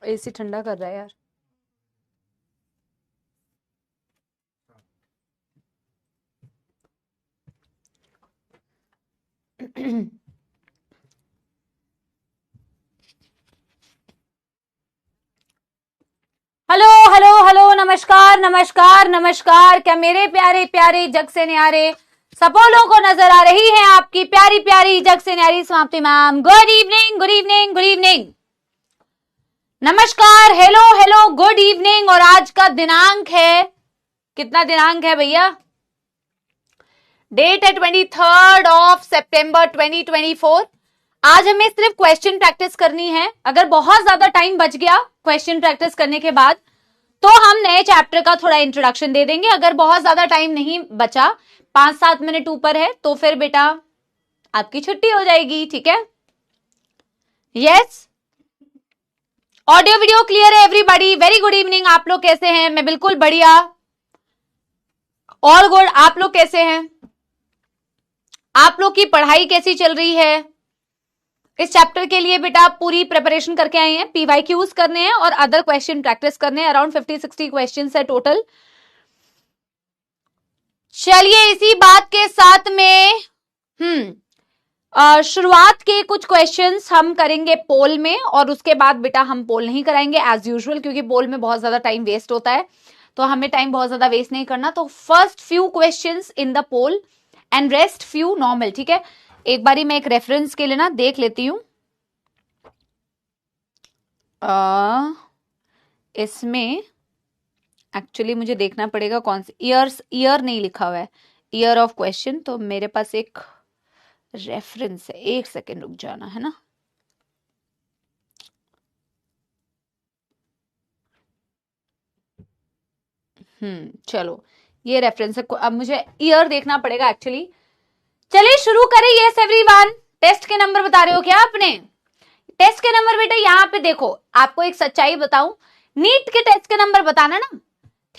AC ठंडा कर रहा है यार। हेलो हेलो हेलो, नमस्कार नमस्कार नमस्कार। क्या मेरे प्यारे प्यारे जग से न्यारे सपोलों को नजर आ रही है आपकी प्यारी प्यारी जग से न्यारी समाप्ति ma'am? Good evening good evening good evening, नमस्कार, हेलो हेलो, गुड इवनिंग। और आज का दिनांक है, कितना दिनांक है भैया? डेट है 23 सितंबर 2024। आज हमें सिर्फ क्वेश्चन प्रैक्टिस करनी है। अगर बहुत ज्यादा टाइम बच गया क्वेश्चन प्रैक्टिस करने के बाद तो हम नए चैप्टर का थोड़ा इंट्रोडक्शन दे देंगे। अगर बहुत ज्यादा टाइम नहीं बचा, 5-7 मिनट ऊपर है, तो फिर बेटा आपकी छुट्टी हो जाएगी, ठीक है? यस, ऑडियो वीडियो क्लियर है एवरीबॉडी? Very good evening. आप लोग कैसे हैं? मैं बिल्कुल बढ़िया, ऑल गुड। आप लोग कैसे हैं? आप लोग की पढ़ाई कैसी चल रही है? इस चैप्टर के लिए बेटा पूरी प्रिपरेशन करके आए हैं, पीवाईक्यूज करने हैं और अदर क्वेश्चन प्रैक्टिस करने हैं। अराउंड 50-60 क्वेश्चन है टोटल। चलिए इसी बात के साथ में शुरुआत के कुछ क्वेश्चंस हम करेंगे पोल में, और उसके बाद बेटा हम पोल नहीं कराएंगे एज यूजुअल, क्योंकि पोल में बहुत ज्यादा टाइम वेस्ट होता है, तो हमें टाइम बहुत ज्यादा वेस्ट नहीं करना। तो first few questions in the poll and rest few normal, ठीक है? एक बारी मैं एक रेफरेंस के लिए ना देख लेती हूं। इसमें एक्चुअली मुझे देखना पड़ेगा कौन सी ईयर नहीं लिखा हुआ है, ईयर ऑफ क्वेश्चन। तो मेरे पास एक रेफरेंस है, एक सेकेंड रुक जाना है ना। चलो ये रेफरेंस है, अब मुझे ईयर देखना पड़ेगा एक्चुअली। चलिए शुरू करें। यस एवरीवन, टेस्ट के नंबर बता रहे हो क्या आपने? टेस्ट के नंबर बेटा यहाँ पे देखो, आपको एक सच्चाई बताऊं, नीट के टेस्ट के नंबर बताना ना,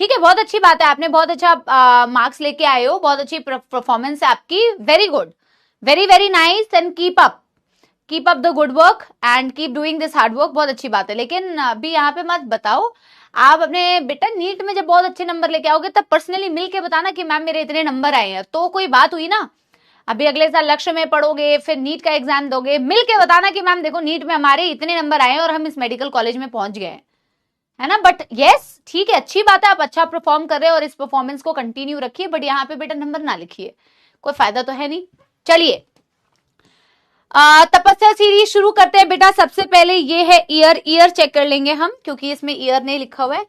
ठीक है? बहुत अच्छी बात है, आपने बहुत अच्छा मार्क्स लेके आए हो, बहुत अच्छी परफॉर्मेंस है आपकी, very good, very very nice, and keep up the good work and keep doing this hard work. बहुत अच्छी बात है, लेकिन अभी यहाँ पे मत बताओ। आप अपने बेटा नीट में जब बहुत अच्छे नंबर लेके आओगे तब पर्सनली मिल के बताना कि मैम मेरे इतने नंबर आए हैं, तो कोई बात हुई ना। अभी अगले साल लक्ष्य में पढ़ोगे, फिर नीट का एग्जाम दोगे, मिल के बताना कि मैम देखो नीट में हमारे इतने नंबर आए और हम इस मेडिकल कॉलेज में पहुंच गए, है ना? बट यस, ठीक है, अच्छी बात है, आप अच्छा परफॉर्म कर रहे हो और इस परफॉर्मेंस को कंटिन्यू रखिए, बट यहाँ पे बेटा नंबर ना लिखिए, कोई फायदा तो है नहीं। चलिए तपस्या सीरीज शुरू करते हैं बेटा। सबसे पहले ये है ईयर चेक कर लेंगे हम, क्योंकि इसमें ईयर नहीं लिखा हुआ है।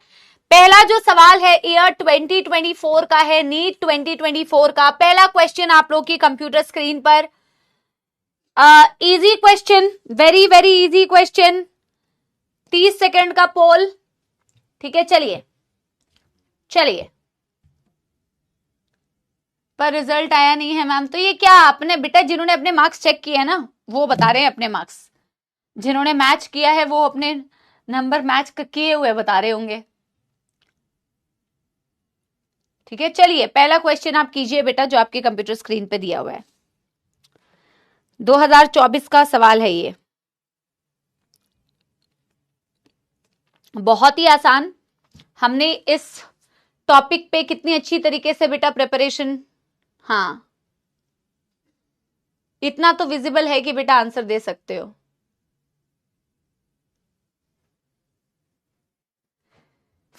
पहला जो सवाल है ईयर 2024 का है, नीट 2024 का। पहला क्वेश्चन आप लोग की कंप्यूटर स्क्रीन पर, easy question, very very easy question, 30 second का पोल, ठीक है? चलिए पर रिजल्ट आया नहीं है मैम, तो ये क्या आपने बेटा, जिन्होंने अपने मार्क्स चेक किए हैं ना वो बता रहे हैं अपने मार्क्स, जिन्होंने मैच किया है वो अपने नंबर मैच किए हुए बता रहे होंगे, ठीक है? चलिए पहला क्वेश्चन आप कीजिए बेटा, जो आपके कंप्यूटर स्क्रीन पे दिया हुआ है। 2024 का सवाल है ये, बहुत ही आसान। हमने इस टॉपिक पे कितनी अच्छी तरीके से बेटा प्रिपरेशन, हाँ इतना तो विजिबल है कि बेटा आंसर दे सकते हो।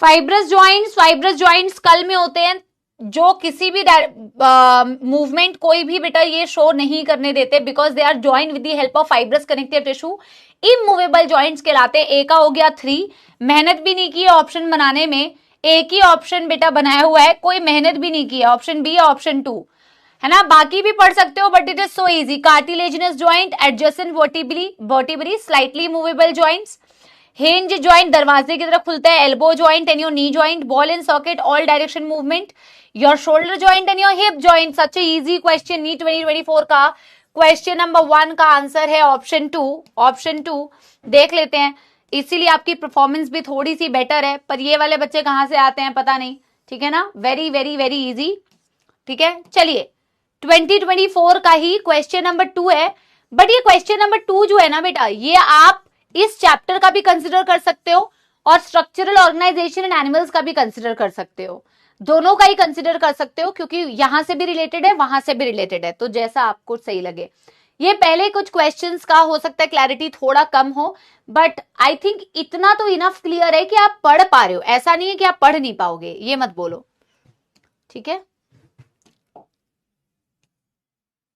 फाइब्रस जॉइंट्स कल में होते हैं, जो किसी भी मूवमेंट कोई भी बेटा ये शो नहीं करने देते, because they are join with the help of fibrous connective tissue. Immovable joints कहलाते हैं। ए का हो गया 3, मेहनत भी नहीं की है ऑप्शन बनाने में, एक ही ऑप्शन बेटा बनाया हुआ है, कोई मेहनत भी नहीं की है, ऑप्शन बी या ऑप्शन 2, है ना? बाकी भी पढ़ सकते हो but it is so easy. Cartilaginous joint, adjacent vertebrae slightly movable joints, hinge joint दरवाजे की तरफ खुलता है, elbow joint and your knee joint, ball and socket all direction movement, your shoulder joint and your hip joint. Such a easy question. NEET 2024 का question number 1 का answer है option 2। Option 2 देख लेते हैं, इसीलिए आपकी परफॉर्मेंस भी थोड़ी सी बेटर है, पर ये वाले बच्चे कहां से आते हैं पता नहीं, ठीक है ना? वेरी वेरी वेरी इजी, ठीक है? चलिए 2024 का ही क्वेश्चन नंबर 2 है, बट ये क्वेश्चन नंबर 2 जो है ना बेटा, ये आप इस चैप्टर का भी कंसिडर कर सकते हो और स्ट्रक्चरल ऑर्गेनाइजेशन इन एनिमल्स का भी कंसिडर कर सकते हो, दोनों का ही कंसिडर कर सकते हो, क्योंकि यहां से भी रिलेटेड है वहां से भी रिलेटेड है, तो जैसा आपको सही लगे। ये पहले कुछ क्वेश्चंस का हो सकता है क्लैरिटी थोड़ा कम हो, बट आई थिंक इतना तो इनफ क्लियर है कि आप पढ़ पा रहे हो, ऐसा नहीं है कि आप पढ़ नहीं पाओगे, ये मत बोलो, ठीक है।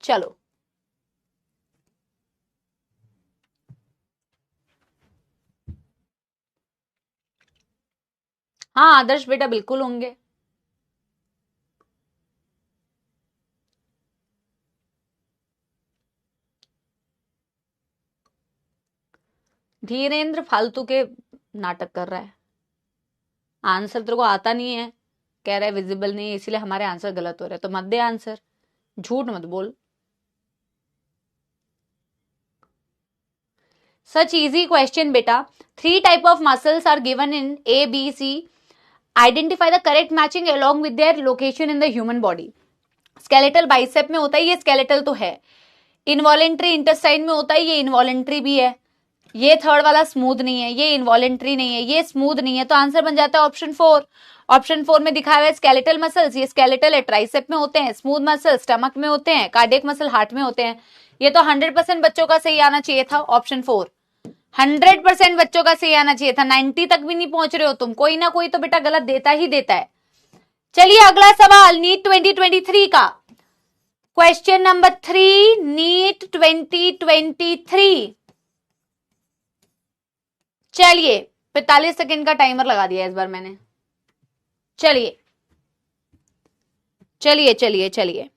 चलो हाँ आदर्श बेटा बिल्कुल होंगे। धीरेन्द्र फालतू के नाटक कर रहा है, आंसर तेरे को आता नहीं है, कह रहा है विजिबल नहीं है इसलिए हमारे आंसर गलत हो रहे हैं, तो मत दे आंसर, झूठ मत बोल। सच इजी क्वेश्चन बेटा। 3 type of muscles are given in A, B, C. Identify the correct matching along with their location in the human body. Skeletal bicep में होता है, ये स्केलेटल तो है। इनवॉलेंट्री इंटेस्टाइन में होता है, ये इनवॉलेंट्री भी है। ये थर्ड वाला स्मूथ नहीं है, ये इनवॉलेंट्री नहीं है, ये स्मूथ नहीं है, तो आंसर बन जाता है ऑप्शन 4। ऑप्शन 4 में दिखाया हुआ है स्केलेटल मसल्स, ये स्केलेटल है, ट्राइसेप में होते हैं, स्मूथ मसल स्टमक में होते हैं, कार्डियक मसल हार्ट में होते हैं। ये तो 100% बच्चों का सही आना चाहिए था, ऑप्शन 4 100% बच्चों का सही आना चाहिए था। 90 तक भी नहीं पहुंच रहे हो तुम, कोई ना कोई तो बेटा गलत देता ही देता है। चलिए अगला सवाल नीट 2023 का, क्वेश्चन नंबर 3 नीट 2023। चलिए 45 सेकंड का टाइमर लगा दिया इस बार मैंने। चलिए चलिए चलिए चलिए,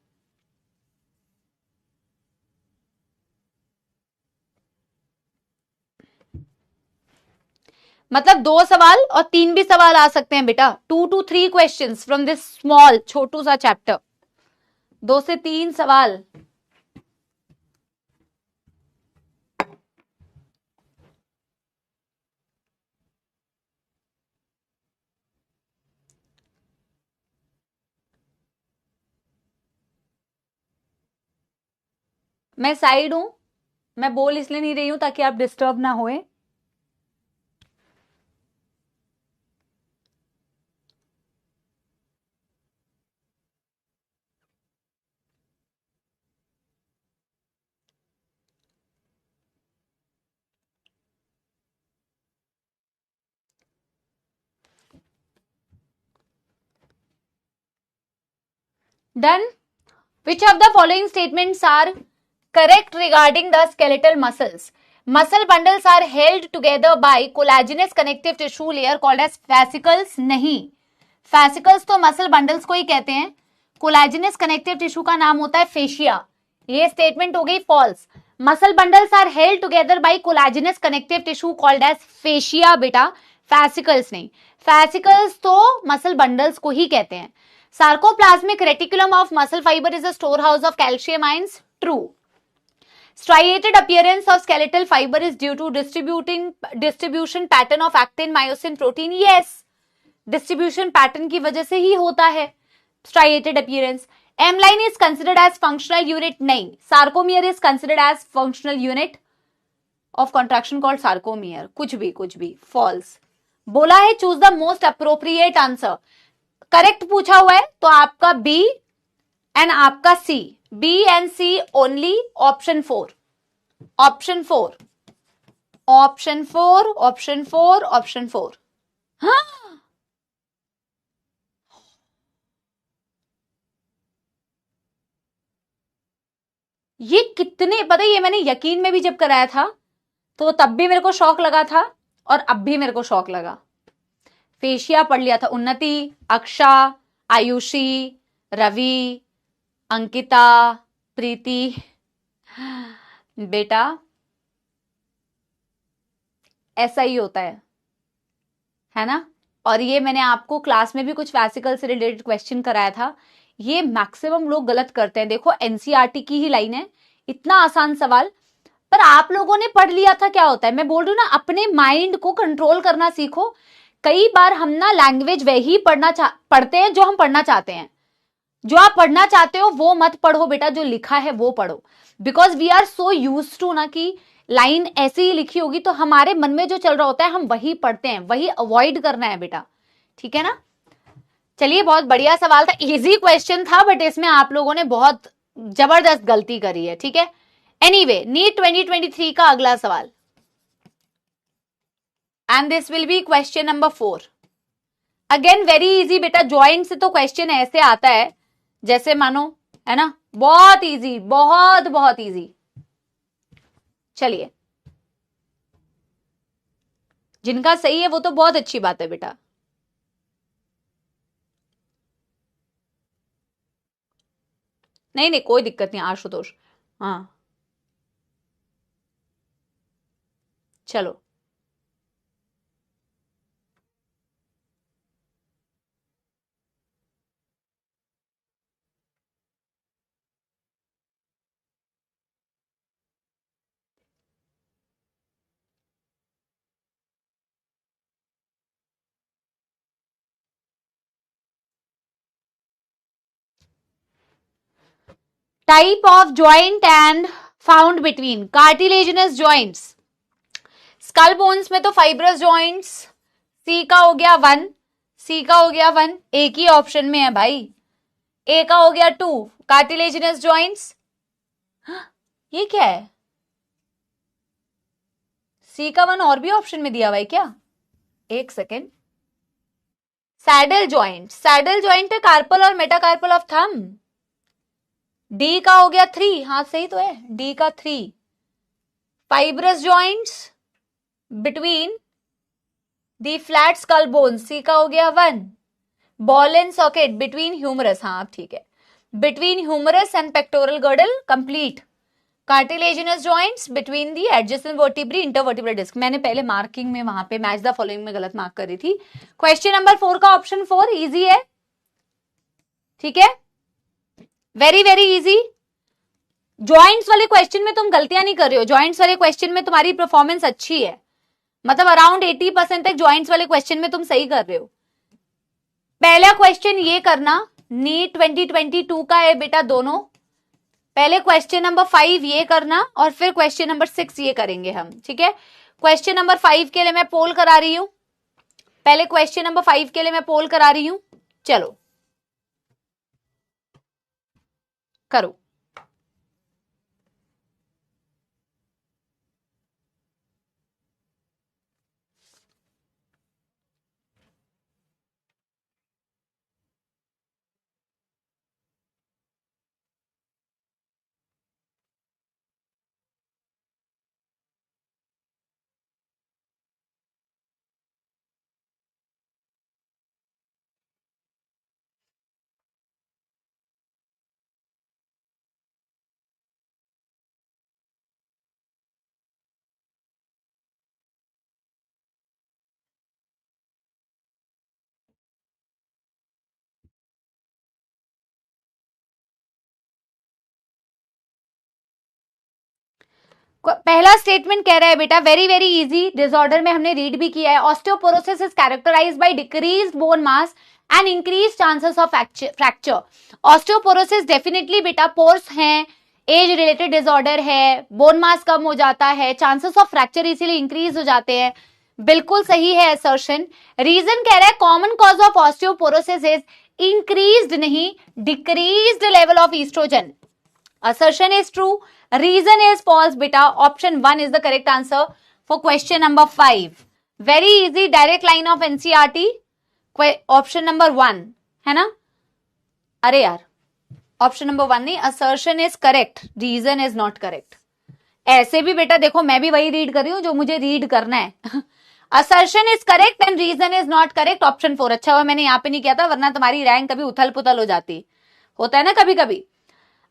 मतलब 2 सवाल और 3 भी सवाल आ सकते हैं बेटा, 2 to 3 questions from this small छोटू सा चैप्टर, 2 से 3 सवाल। मैं साइड हूं, मैं बोल इसलिए नहीं रही हूं ताकि आप डिस्टर्ब ना होए। Done. Which of the following statements are correct regarding the skeletal muscles? Muscle bundles are held together by collagenous connective tissue layer called as fascicles. नहीं, fascicles तो muscle bundles को ही कहते हैं, collagenous connective tissue का नाम होता है fascia। ये statement हो गई false। Muscle bundles are held together by collagenous connective tissue called as fascia बेटा, fascicles नहीं। fascicles तो muscle bundles को ही कहते हैं। Sarcoplasmic reticulum of muscle fiber is a storehouse of calcium ions. True. Striated appearance of skeletal fiber is due to distribution pattern of actin myosin protein. Yes. Distribution pattern की वजह से ही होता है striated appearance. M-line is considered as functional unit. नहीं. Sarcomere is considered as functional unit of contraction called sarcomere. कुछ भी. False. बोला है choose the most appropriate answer. Correct पूछा हुआ है तो आपका बी एंड आपका C, B and C only, option 4 option 4 option 4 option 4 option 4। हाँ ये कितने पता है, ये मैंने यकीन में भी जब कराया था तो तब भी मेरे को शौक लगा था और अब भी मेरे को शौक लगा। फेशिया पढ़ लिया था, उन्नति, अक्षा, आयुषी, रवि, अंकिता, प्रीति, बेटा ऐसा ही होता है ना। और ये मैंने आपको क्लास में भी कुछ वेसिकल से रिलेटेड क्वेश्चन कराया था, ये मैक्सिमम लोग गलत करते हैं। देखो एनसीईआरटी की ही लाइन है, इतना आसान सवाल, पर आप लोगों ने पढ़ लिया था। क्या होता है, मैं बोल रही हूँ ना, अपने माइंड को कंट्रोल करना सीखो। कई बार हम ना लैंग्वेज वही पढ़ते हैं जो हम पढ़ना चाहते हैं। जो आप पढ़ना चाहते हो वो मत पढ़ो बेटा, जो लिखा है वो पढ़ो। Because we are so used to ना कि लाइन ऐसे ही लिखी होगी तो हमारे मन में जो चल रहा होता है हम वही पढ़ते हैं, वही अवॉइड करना है बेटा, ठीक है ना। चलिए, बहुत बढ़िया सवाल था, इजी क्वेश्चन था, बट इसमें आप लोगों ने बहुत जबरदस्त गलती करी है, ठीक है। एनीवे, नीट 2023 का अगला सवाल, and this will be question number 4। Again very easy बेटा, ज्वाइंट से तो क्वेश्चन ऐसे आता है जैसे मानो, है ना, बहुत इजी, बहुत बहुत इजी। चलिए, जिनका सही है वो तो बहुत अच्छी बात है बेटा। नहीं नहीं, कोई दिक्कत नहीं आशुतोष। हाँ, चलो, type of joint and found between cartilaginous joints. Skull bones में तो फाइब्रस ज्वाइंट्स, सी का हो गया 1, सी का हो गया 1, एक ही ऑप्शन में है भाई। ए का हो गया 2 कार्टिलेजिनस ज्वाइंट्स। ये क्या है, सी का 1 और भी ऑप्शन में दिया हुआ है क्या, एक second. Saddle joint, saddle joint है कार्पल और मेटाकार्पल ऑफ थंब। डी का हो गया 3, हाँ सही तो है, डी का 3। Fibrous joints between the flat skull bone, C का हो गया 1। Ball and socket between humerus, हाँ अब ठीक है, between humerus and pectoral girdle complete. Cartilaginous joints between the adjacent vertebrae intervertebral disc. मैंने पहले मार्किंग में वहां पे मैच द फॉलोइंग में गलत मार्क करी थी। क्वेश्चन नंबर 4 का ऑप्शन 4 इजी है, ठीक है, वेरी वेरी इजी। जॉइंट्स वाले क्वेश्चन में तुम गलतियां नहीं कर रहे हो, जॉइंट्स वाले क्वेश्चन में तुम्हारी परफॉर्मेंस अच्छी है, मतलब अराउंड 80% तक जॉइंट्स वाले क्वेश्चन में तुम सही कर रहे हो। पहला क्वेश्चन ये करना, नीट 2022 का है बेटा दोनों। पहले क्वेश्चन नंबर 5 ये करना और फिर क्वेश्चन नंबर 6 ये करेंगे हम, ठीक है। क्वेश्चन नंबर 5 के लिए मैं पोल करा रही हूं, पहले क्वेश्चन नंबर 5 के लिए मैं पोल करा रही हूं, चलो करो। पहला स्टेटमेंट कह रहा है बेटा, वेरी वेरी इजी, डिसऑर्डर में हमने रीड भी किया है। Osteoporosis is characterised by decreased bone mass and increase chances of fracture. Osteoporosis definitely बेटा पोर्स हैं, एज रिलेटेड डिसऑर्डर है, बोन मास कम हो जाता है, चांसेस ऑफ फ्रैक्चर इसीलिए इंक्रीज हो जाते हैं, बिल्कुल सही है असर्शन। रीजन कह रहा है common cause of osteoporosis is increased नहीं decreased level of estrogen. Assertion is true. Reason is false, beta. Option 1 is the correct answer for question number 5. Very easy, direct line of NCERT. Option number 1 है ना? अरे यार, option number 1 नहीं, assertion is correct, reason is not correct. ऐसे भी बेटा देखो, मैं भी वही रीड कर रही हूँ जो मुझे रीड करना है। assertion is correct and reason is not correct. Option 4 अच्छा हुआ मैंने यहाँ पे नहीं किया था, वरना तुम्हारी रैंक कभी उथल पुथल हो जाती, होता है ना कभी कभी।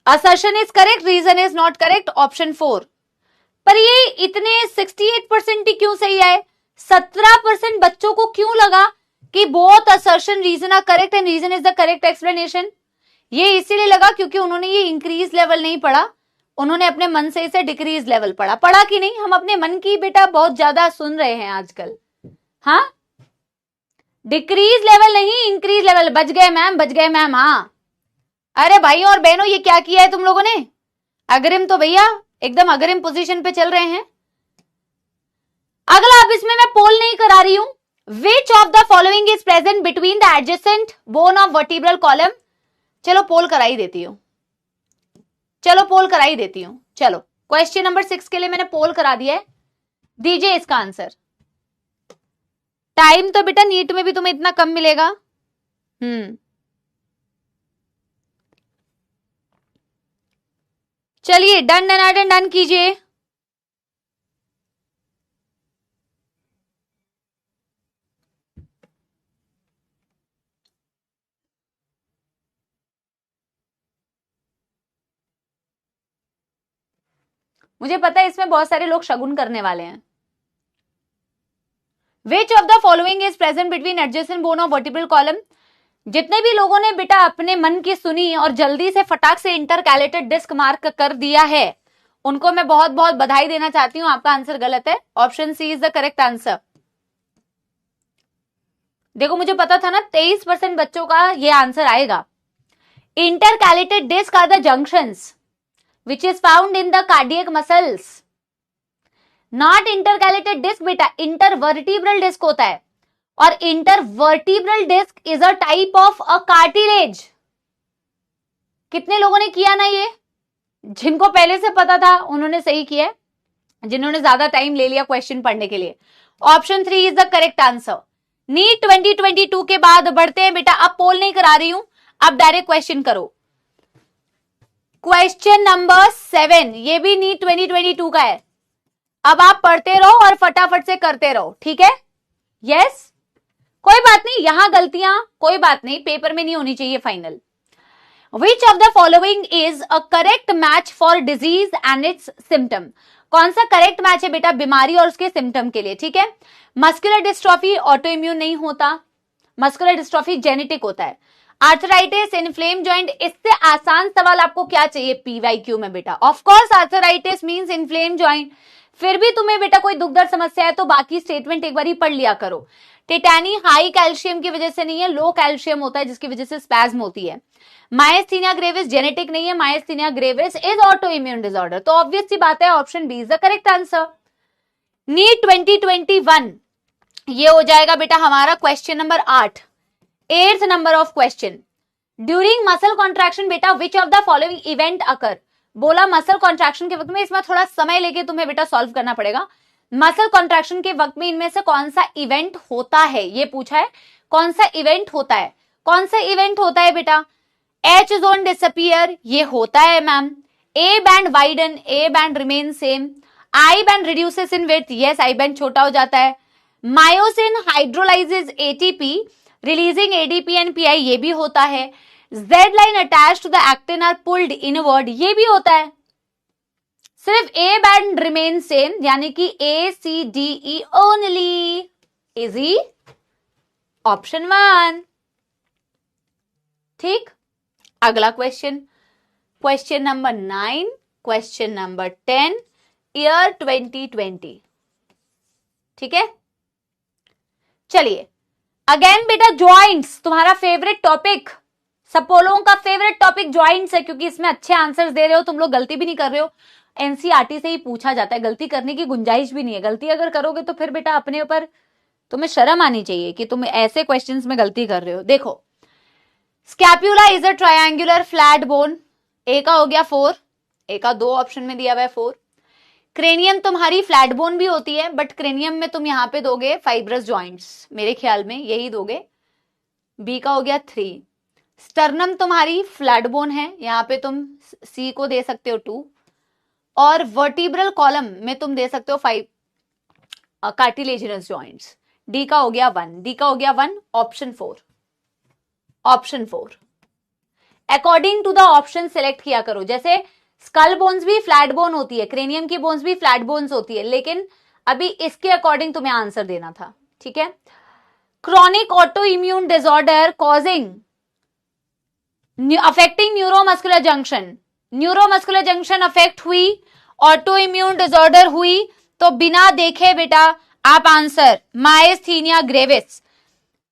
Assertion is correct, reason is not correct, option 4। पर ये इतने 68% ही क्यों सही आए? 17% बच्चों को क्यों लगा कि both assertion reason are correct and reason is the correct explanation? ये इसीलिए लगा क्योंकि उन्होंने ये इंक्रीज लेवल नहीं पढ़ा, उन्होंने अपने मन से इसे डिक्रीज लेवल पढ़ा। पढ़ा कि नहीं? हम अपने मन की बेटा बहुत ज्यादा सुन रहे हैं आजकल। हाँ, डिक्रीज लेवल नहीं इंक्रीज लेवल। बच गए मैम, बच गए मैम। हाँ, अरे भाई और बहनों, ये क्या किया है तुम लोगों ने? अग्रिम तो भैया एकदम अग्रिम पोजीशन पे चल रहे हैं। इसमें मैं पोल नहीं करा रही हूं. विच of the following is present between the adjacent bone of vertebral column. चलो पोल करा ही देती हूं. चलो क्वेश्चन नंबर 6 के लिए मैंने पोल करा दिया है. दीजिए इसका आंसर. टाइम तो बेटा नीट में भी तुम्हें इतना कम मिलेगा. चलिए डन कीजिए. मुझे पता है इसमें बहुत सारे लोग शगुन करने वाले हैं. विच of the following is present between adjacent bone of vertebral column. जितने भी लोगों ने बेटा अपने मन की सुनी और जल्दी से फटाक से इंटरकैलेटेड डिस्क मार्क कर दिया है, उनको मैं बहुत बहुत बधाई देना चाहती हूं. आपका आंसर गलत है. Option C is the correct answer. देखो मुझे पता था ना 23% बच्चों का ये आंसर आएगा. Intercalated disc are the junctions which is found in the cardiac muscles. Not intercalated disc बेटा, intervertebral disc होता है. और intervertebral disc is a type of a cartilage. कितने लोगों ने किया ना ये? जिनको पहले से पता था उन्होंने सही किया, जिन्होंने ज्यादा टाइम ले लिया क्वेश्चन पढ़ने के लिए. Option 3 is the correct answer. NEET 2022 के बाद बढ़ते हैं बेटा. अब पोल नहीं करा रही हूं, अब डायरेक्ट क्वेश्चन करो. क्वेश्चन नंबर 7 ये भी नीट 2022 का है. अब आप पढ़ते रहो और फटाफट से करते रहो, ठीक है? यस, कोई बात नहीं, यहां गलतियां कोई बात नहीं, पेपर में नहीं होनी चाहिए final. Which of the following is a correct match for disease and it's symptom. कौन सा करेक्ट मैच है बेटा बीमारी और उसके सिम्टम के लिए? ठीक है, मस्कुलर डिस्ट्रॉफी ऑटो इम्यून नहीं होता, मस्कुलर डिस्ट्रॉफी जेनेटिक होता है. आर्थराइटिस, इन्फ्लेम जॉइंट, इससे आसान सवाल आपको क्या चाहिए पीवाईक्यू में बेटा? Of course arthritis means inflame joint. फिर भी तुम्हें बेटा कोई दुख दर्द समस्या है तो बाकी स्टेटमेंट एक बार ही पढ़ लिया करो. टेटानी हाई कैल्शियम की वजह से नहीं है, लो कैल्शियम होता है जिसकी वजह से स्पैज्म होती है. मायस्थीनिया ग्रेविस जेनेटिक नहीं है, myasthenia gravis is auto immune disorder. तो ऑब्वियस सी बात है option B is the correct answer. NEET 2021 ये हो जाएगा बेटा हमारा question number 8. 8th number of question. During muscle contraction बेटा which of the following event occur. बोला मसल कॉन्ट्रैक्शन के वक्त में, इसमें थोड़ा समय लेके तुम्हें बेटा सॉल्व करना पड़ेगा. मसल कॉन्ट्रैक्शन के वक्त में इनमें से कौन सा इवेंट होता है, ये पूछा है. कौन सा इवेंट होता है? कौन सा इवेंट होता है बेटा? एच जोन डिसअपियर, ये होता है ma'am. A band widen, A band remain same. I band reduces in width, yes I band छोटा हो जाता है. Myosin hydrolyses ATP releasing ADP and Pi, ये भी होता है. Z line attach to the actin are pulled inward, ये भी होता है. सिर्फ ए बैंड रिमेन सेम, यानी कि A C D E only. Easy option 1. ठीक, अगला question, question number 9, question number 10, year 2020. ठीक है, चलिए अगेन बेटा ज्वाइंट्स तुम्हारा फेवरेट टॉपिक. सब लोगों का फेवरेट टॉपिक ज्वाइंट्स है क्योंकि इसमें अच्छे आंसर्स दे रहे हो तुम लोग, गलती भी नहीं कर रहे हो. एनसीईआरटी से ही पूछा जाता है, गलती करने की गुंजाइश भी नहीं है. गलती अगर करोगे तो फिर बेटा अपने ऊपर तुम्हें शर्म आनी चाहिए कि तुम ऐसे क्वेश्चंस में गलती कर रहे हो. देखो, scapula is a triangular flat bone, A का हो गया 4, ए का 2 ऑप्शन में दिया हुआ है 4. क्रेनियम तुम्हारी फ्लैट बोन भी होती है, बट क्रेनियम में तुम यहां पे दोगे फाइब्रस जॉइंट्स, मेरे ख्याल में यही दोगे. बी का हो गया 3. स्टर्नम तुम्हारी फ्लैट बोन है, यहां पे तुम सी को दे सकते हो 2. और वर्टिब्रल कॉलम में तुम दे सकते हो 5 कार्टिलेजिनस जॉइंट्स. डी का हो गया 1, डी का हो गया 1. Option 4, option 4. According to the option select किया करो. जैसे स्कल बोन्स भी फ्लैट बोन होती है, क्रेनियम की बोन्स भी फ्लैट बोन्स होती है, लेकिन अभी इसके अकॉर्डिंग तुम्हें आंसर देना था. ठीक है, chronic auto immune disorder causing affecting neuromuscular junction. Neuromuscular junction affect हुई, ऑटो इम्यून डिसऑर्डर हुई, तो बिना देखे बेटा आप आंसर मायस्थीनिया ग्रेविस.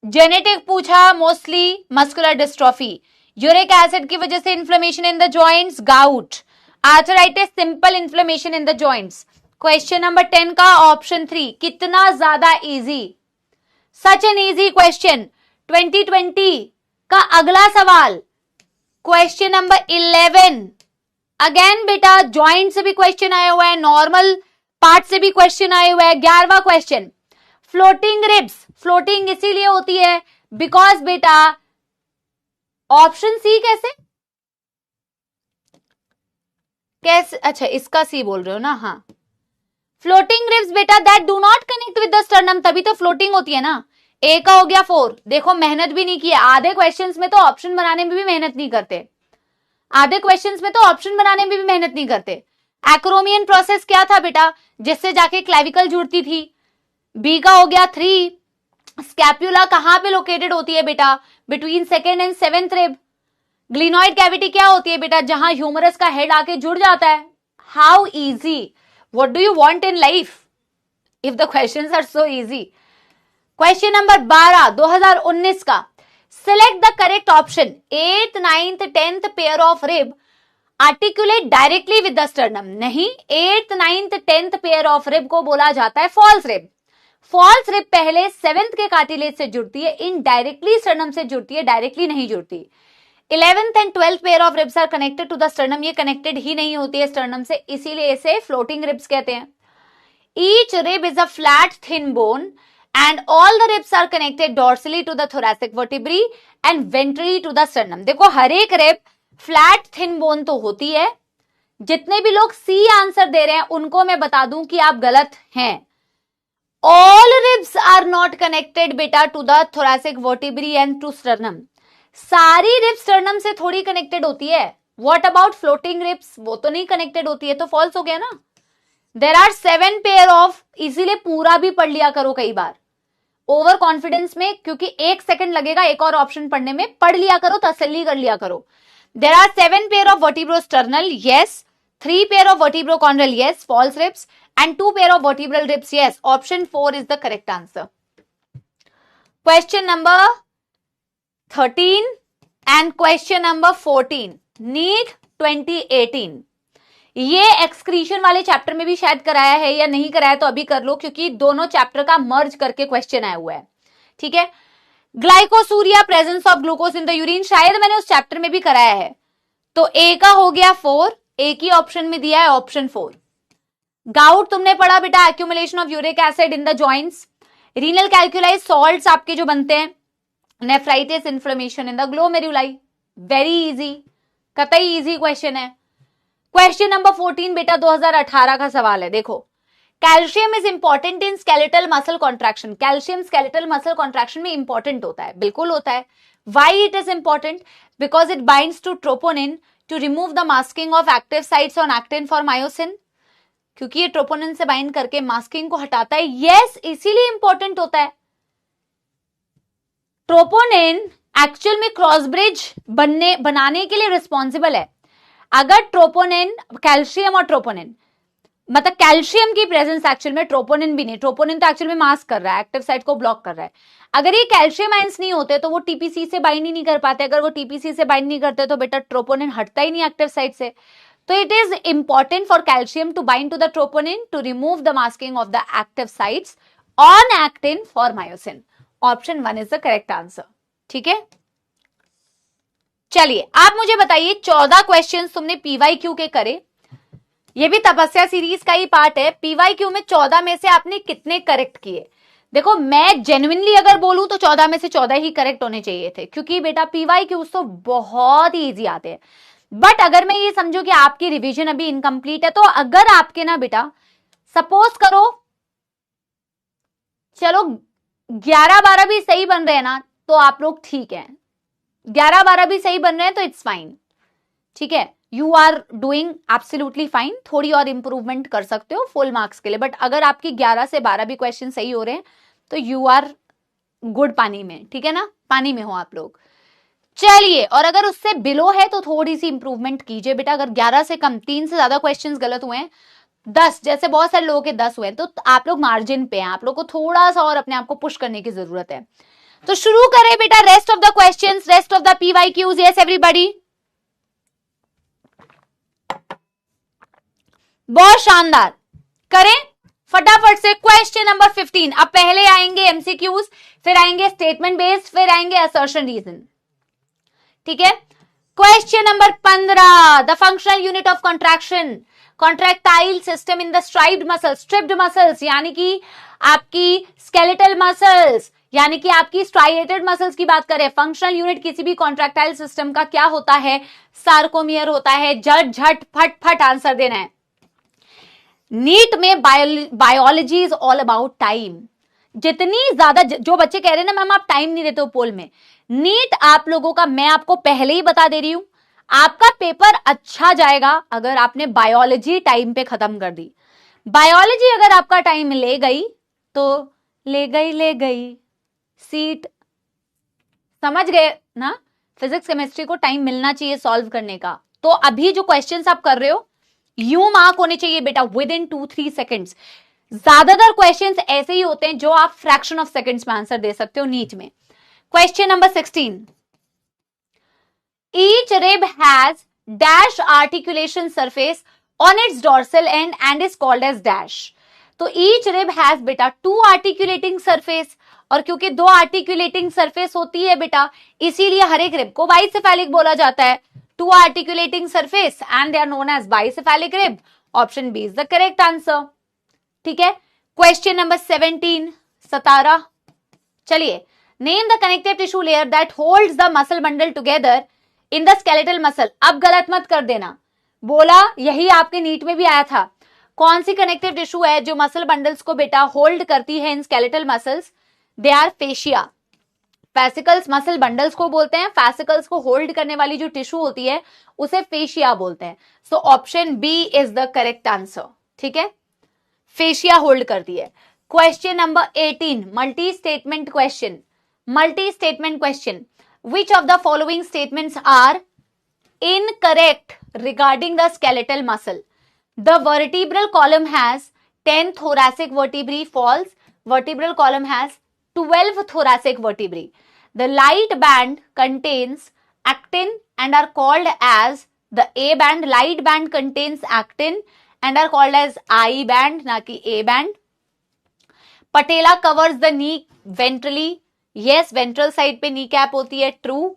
जेनेटिक पूछा, mostly muscular dystrophy. Uric acid की वजह से inflammation in the joints, gout. Arthritis, simple inflammation in the joints. Question number 10 का ऑप्शन 3 कितना ज्यादा easy, such an easy question. 2020 का अगला सवाल क्वेश्चन नंबर 11, अगेन बेटा ज्वाइंट से भी क्वेश्चन आया हुआ है, नॉर्मल पार्ट से भी क्वेश्चन आया हुआ है। 11वां क्वेश्चन, फ्लोटिंग रिब्स, फ्लोटिंग इसीलिए होती है बिकॉज बेटा ऑप्शन सी कैसे, अच्छा इसका सी बोल रहे हो ना, हाँ। फ्लोटिंग रिब्स बेटा that do not connect with the sternum, तभी तो फ्लोटिंग होती है ना। ए का हो गया 4, देखो मेहनत भी नहीं की है, आधे क्वेश्चंस में तो ऑप्शन बनाने में भी मेहनत नहीं करते, आधे क्वेश्चंस में तो ऑप्शन बनाने में भी मेहनत नहीं करते। एक्रोमियन प्रोसेस क्या था बेटा, जिससे जाके क्लेविकल जुड़ती थी। बी का हो गया 3, स्कैप्यूला कहां पे लोकेटेड होती है बेटा, between second and seventh rib. Glenoid cavity क्या होती है बेटा, जहां ह्यूमरस का हेड आके जुड़ जाता है। How easy, what do you want in life if the questions are so easy. Question number 12 2019 का, select the correct option, 8th 9th 10th pair of rib articulate directly with the sternum. नहीं, 8th 9th 10th pair of rib को बोला जाता है false rib. False rib पहले 7th के cartilage से जुड़ती है, इनडायरेक्टली स्टर्नम से जुड़ती है, डायरेक्टली नहीं जुड़ती। 11th and 12th pair of ribs are connected to the sternum, ये कनेक्टेड ही नहीं होती है स्टर्नम से, इसीलिए इसे फ्लोटिंग रिब्स कहते हैं। Each rib is a flat thin bone and all the ribs are connected dorsally to the thoracic vertebrae and ventrally to the sternum। देखो हर एक रिब फ्लैट थिन बोन तो होती है। जितने भी लोग सी आंसर दे रहे हैं उनको मैं बता दूं कि आप गलत हैं। All ribs are not connected बेटा to the thoracic vertebrae and to sternum। सारी रिब स्टर्नम से थोड़ी कनेक्टेड होती है। व्हाट अबाउट फ्लोटिंग रिब्स, वो तो नहीं कनेक्टेड होती है, तो फॉल्स हो गया ना। देर आर 7 पेयर ऑफ, इसीलिए पूरा भी पढ़ लिया करो कई बार ओवर कॉन्फिडेंस में, क्योंकि 1 सेकंड लगेगा एक और ऑप्शन पढ़ने में, पढ़ लिया करो, तसल्ली कर लिया करो। There are 7 pair of vertebrosternal, yes. 3 pair of vertebrochondral, yes, false ribs, and 2 pair of vertebral ribs, yes. Option 4 is the correct answer. Question number 13 and question number 14, NEET 2018। ये एक्सक्रीशन वाले चैप्टर में भी शायद कराया है, या नहीं कराया तो अभी कर लो, क्योंकि दोनों चैप्टर का मर्ज करके क्वेश्चन आया हुआ है, ठीक है। Glycosuria, presence of glucose in the urine, शायद मैंने उस चैप्टर में भी कराया है। तो ए का हो गया 4, एक ही ऑप्शन में दिया है ऑप्शन 4। गाउट तुमने पढ़ा बेटा, accumulation of uric acid in the joints. Renal calculi, salts आपके जो बनते हैं। Nephritis, inflammation in the glomeruli, very easy, कतई इजी क्वेश्चन है। क्वेश्चन नंबर 14 बेटा 2018 का सवाल है, देखो। Calcium is important in skeletal muscle contraction. Calcium skeletal muscle contraction में इंपॉर्टेंट होता है, बिल्कुल होता है। Why it is important, because it binds to troponin to remove the masking of active sites on actin for myosin, क्योंकि ये troponin से bind करके मास्किंग को हटाता है, यस, इसीलिए इंपॉर्टेंट होता है। ट्रोपोनिन एक्चुअल में क्रॉस ब्रिज बनाने के लिए रिस्पॉन्सिबल है। अगर ट्रोपोनिन, कैल्शियम और ट्रोपोनिन, मतलब कैल्शियम की प्रेजेंस एक्चुअल में, ट्रोपोनिन भी नहीं, ट्रोपोनिन तो एक्चुअल में मास्क कर रहा है, एक्टिव साइट को ब्लॉक कर रहा है। अगर ये कैल्शियम आयंस नहीं होते तो वो टीपीसी से बाइंड ही नहीं कर पाते। अगर वो टीपीसी से बाइंड नहीं करते तो बेटा ट्रोपोनिन हटता ही नहीं एक्टिव साइट से। तो it is important for calcium to bind to the troponin to remove the masking of the active sites on actin for myosin. Option 1 is the correct answer, ठीक है। चलिए आप मुझे बताइए, 14 क्वेश्चंस तुमने पीवाईक्यू के करे, ये भी तपस्या सीरीज का ही पार्ट है। पीवाईक्यू में 14 में से आपने कितने करेक्ट किए? देखो मैं जेन्युइनली अगर बोलूं तो 14 में से 14 ही करेक्ट होने चाहिए थे, क्योंकि बेटा पीवाईक्यूज तो बहुत ही इजी आते हैं। बट अगर मैं ये समझू कि आपकी रिवीजन अभी इनकम्प्लीट है, तो अगर आपके ना बेटा सपोज करो चलो 11-12 भी सही बन रहे हैं ना, तो आप लोग ठीक है। 11-12 भी सही बन रहे हैं तो इट्स फाइन, ठीक है, you are doing absolutely fine. थोड़ी और इंप्रूवमेंट कर सकते हो फुल मार्क्स के लिए, बट अगर आपकी 11 से 12 भी क्वेश्चन सही हो रहे हैं तो यू आर गुड पानी में, ठीक है ना, पानी में हो आप लोग। चलिए, और अगर उससे बिलो है तो थोड़ी सी इंप्रूवमेंट कीजिए बेटा। अगर 11 से कम, 3 से ज्यादा क्वेश्चंस गलत हुए हैं, 10 जैसे बहुत सारे लोगों के 10 हुए हैं, तो आप लोग मार्जिन पे हैं, आप लोग को थोड़ा सा और अपने आप को पुश करने की जरूरत है। तो शुरू करें बेटा rest of the questions, rest of the PYQs. Yes everybody, बहुत शानदार। करें फटाफट से क्वेश्चन नंबर 15। अब पहले आएंगे एमसीक्यूज, फिर आएंगे स्टेटमेंट बेस्ड, फिर आएंगे असर्शन रीजन। ठीक है, question number 15, the functional unit of contraction contractile system in the striped muscles, stripped muscles यानी कि आपकी स्केलेटल मसल्स, यानी कि आपकी स्ट्राइएटेड मसल्स की बात करें। फंक्शनल यूनिट किसी भी कॉन्ट्रैक्टाइल सिस्टम का क्या होता है? सार्कोमियर होता है। झट झट फट फट आंसर देना है। नीट में biology is all about time. जितनी ज्यादा जो बच्चे कह रहे हैं ना मैम आप टाइम नहीं देते हो पोल में, नीट आप लोगों का, मैं आपको पहले ही बता दे रही हूं, आपका पेपर अच्छा जाएगा अगर आपने बायोलॉजी टाइम पे खत्म कर दी। बायोलॉजी अगर आपका टाइम ले गई तो ले गई सीट। समझ गए ना? फिजिक्स केमिस्ट्री को टाइम मिलना चाहिए सॉल्व करने का। तो अभी जो क्वेश्चंस आप कर रहे हो यू मार्क होने चाहिए बेटा विद इन 2-3 सेकेंड्स। ज्यादातर क्वेश्चंस ऐसे ही होते हैं जो आप फ्रैक्शन ऑफ सेकेंड्स में आंसर दे सकते हो नीट में। Question number 16, each rib has dash articulation surface on its dorsal end and is called as dash. तो ईच रिब हैज बेटा 2 आर्टिकुलेटिंग सरफेस, और क्योंकि 2 आर्टिकुलेटिंग सरफेस होती है बेटा इसीलिए हर एक रिब को बाइसेफेलिक बोला जाता है। 2 articulating surface and they are known as bicephalic rib. Option B is the correct answer. ठीक है, क्वेश्चन नंबर 17। चलिए, name the connective tissue layer that holds the muscle bundle together in the skeletal muscle. अब गलत मत कर देना, बोला यही आपके नीट में भी आया था। कौन सी कनेक्टिव टिश्यू है जो मसल बंडल्स को बेटा होल्ड करती है in skeletal muscles? They are fascia. Fascicles muscle bundles को बोलते हैं, फैसिकल्स को होल्ड करने वाली जो टिश्यू होती है उसे फेशिया बोलते हैं। So option B is the correct answer. ठीक है, फेशिया होल्ड करती है। Question number 18, multi statement question. Multi statement question, which of the following statements are incorrect regarding the skeletal muscle? The vertebral column has 10 thoracic vertebrae. False. Vertebral column has 12 thoracic vertebrae. The light band contains actin and are called as the A band. Light band contains actin and are called as I band, ना कि A band. Patella covers the knee ventrally. Yes, ventral side पे knee cap होती है. True.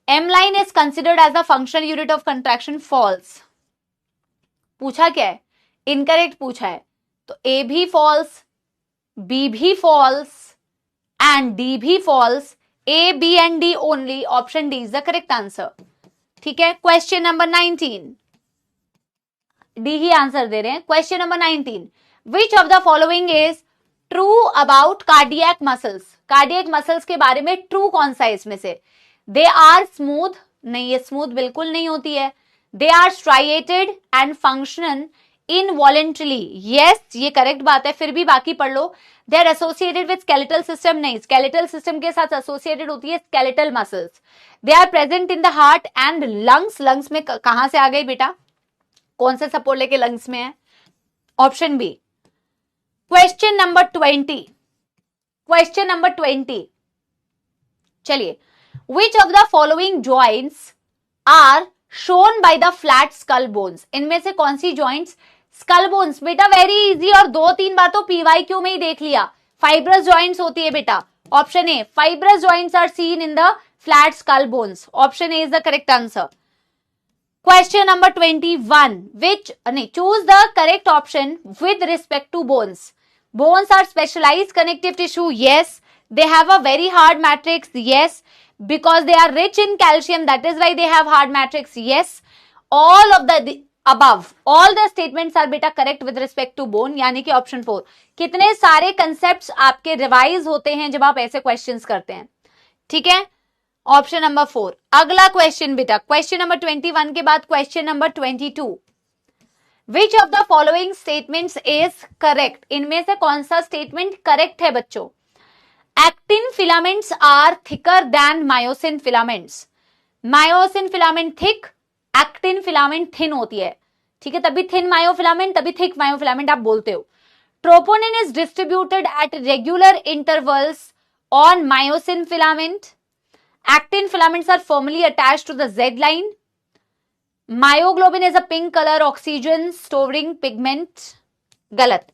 M line is considered as the functional unit of contraction. False. पूछा क्या है? Incorrect पूछा है, तो A भी false, B भी false and D भी false. A, B and D only. Option D is the correct answer. ठीक है, क्वेश्चन नंबर 19, D ही आंसर दे रहे हैं। Question number 19, which of the following is true about cardiac muscles? Cardiac muscles के बारे में true कौन सा है इसमें से? दे आर स्मूथ, नहीं ये स्मूथ बिल्कुल नहीं होती है। They are striated and function involuntarily, yes ये करेक्ट बात है, फिर भी बाकी पढ़ लो। They are associated with skeletal system, नहीं स्केलेटल सिस्टम के साथ एसोसिएटेड होती है skeletal muscles. They are present in the heart and lungs, lungs में कहां से आ गई बेटा? कौन से सपोर्ट लेके लंग्स में है? Option B. Question number 20, question number 20, चलिए, which of the following joints are shown by the flat skull bones? इनमें से कौन सी जॉइंट्स? स्कल बोन्स बेटा वेरी इजी, और 2-3 बार तो पीवाईक्यू में ही देख लिया। फाइब्रस जॉइंट्स होती है बेटा। Option A, fibrous joints are seen in the flat skull bones. Option A is the correct answer. Question number 21, which नहीं, choose the correct option with respect to bones. Bones are specialised connective tissue, yes. They have a very hard matrix, yes. Because they are rich in calcium, that is why they have hard matrix, yes. All of the above, all the statements are beta correct with respect to bone, यानी कि option 4। कितने सारे concepts आपके revise होते हैं जब आप ऐसे क्वेश्चंस करते हैं। ठीक है, ऑप्शन नंबर 4। अगला क्वेश्चन बेटा, क्वेश्चन नंबर 21 के बाद question number 22, which of the following statements is correct? इनमें से कौन सा स्टेटमेंट करेक्ट है बच्चों? Actin filaments are thicker than myosin filaments. Myosin filament thick, actin filament thin होती है। ठीक है, तभी थिन मायोफिलामेंट, तभी थिक मायोफिलामेंट आप बोलते हो। Troponin is distributed at regular intervals on myosin filament. Actin filaments are firmly attached to the Z line. Myoglobin is a pink color oxygen storing pigment. गलत।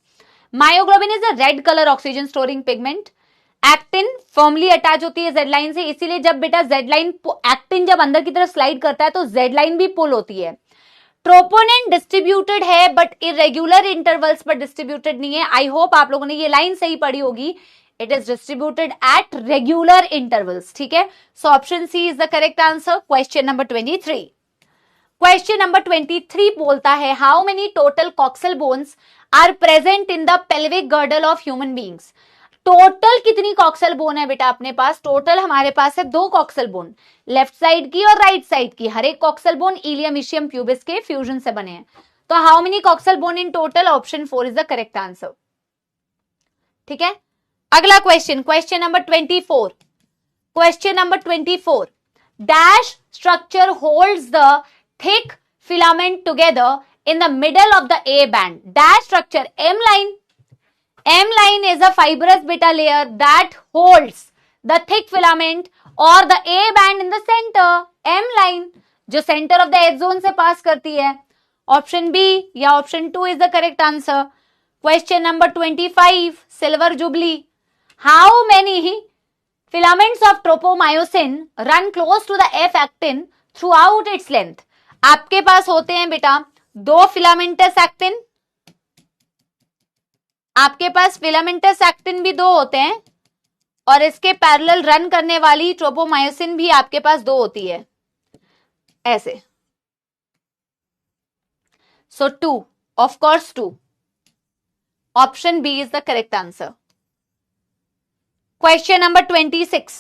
Myoglobin is a red colour oxygen storing pigment. Actin firmly attach होती है Z line से, इसीलिए जब बेटा Z line, actin जब अंदर की तरफ स्लाइड करता है तो जेड लाइन भी पुल होती है। ट्रोपोनिन डिस्ट्रीब्यूटेड है बट इरेग्युलर इंटरवल्स पर डिस्ट्रीब्यूटेड नहीं है। आई होप आप लोगों ने ये लाइन सही पढ़ी होगी। It is distributed at regular intervals, ठीक है। So option C is the correct answer. Question number 23। Question number 23 बोलता है how many total coxal bones are present in the pelvic girdle of human beings. Total कितनी coxal bone है बेटा अपने पास? Total हमारे पास है 2 कॉक्सल बोन, लेफ्ट साइड की और राइट साइड की। हर एक coxal bone ilium ischium pubis के फ्यूजन से बने हैं। तो how many coxal bone in total? Option 4 is the correct answer, ठीक है। अगला question, question number 24। Question number 24, dash structure holds the thick filament together in the middle of the A band. Dash structure, M line. M line is a fibrous beta layer that holds the thick filament or the A band in the center. M line जो center of the H zone से pass करती है। Option B या option 2 is the correct answer. Question number 25, silver jubilee. How many filaments of tropomyosin run close to the F actin throughout its length? आपके पास होते हैं बेटा 2 filamentous actin, आपके पास filamentous actin भी 2 होते हैं और इसके पैरेलल रन करने वाली ट्रोपोमायोसिन भी आपके पास 2 होती है, ऐसे। So 2, of course 2। Option B is the correct answer. Question number 26,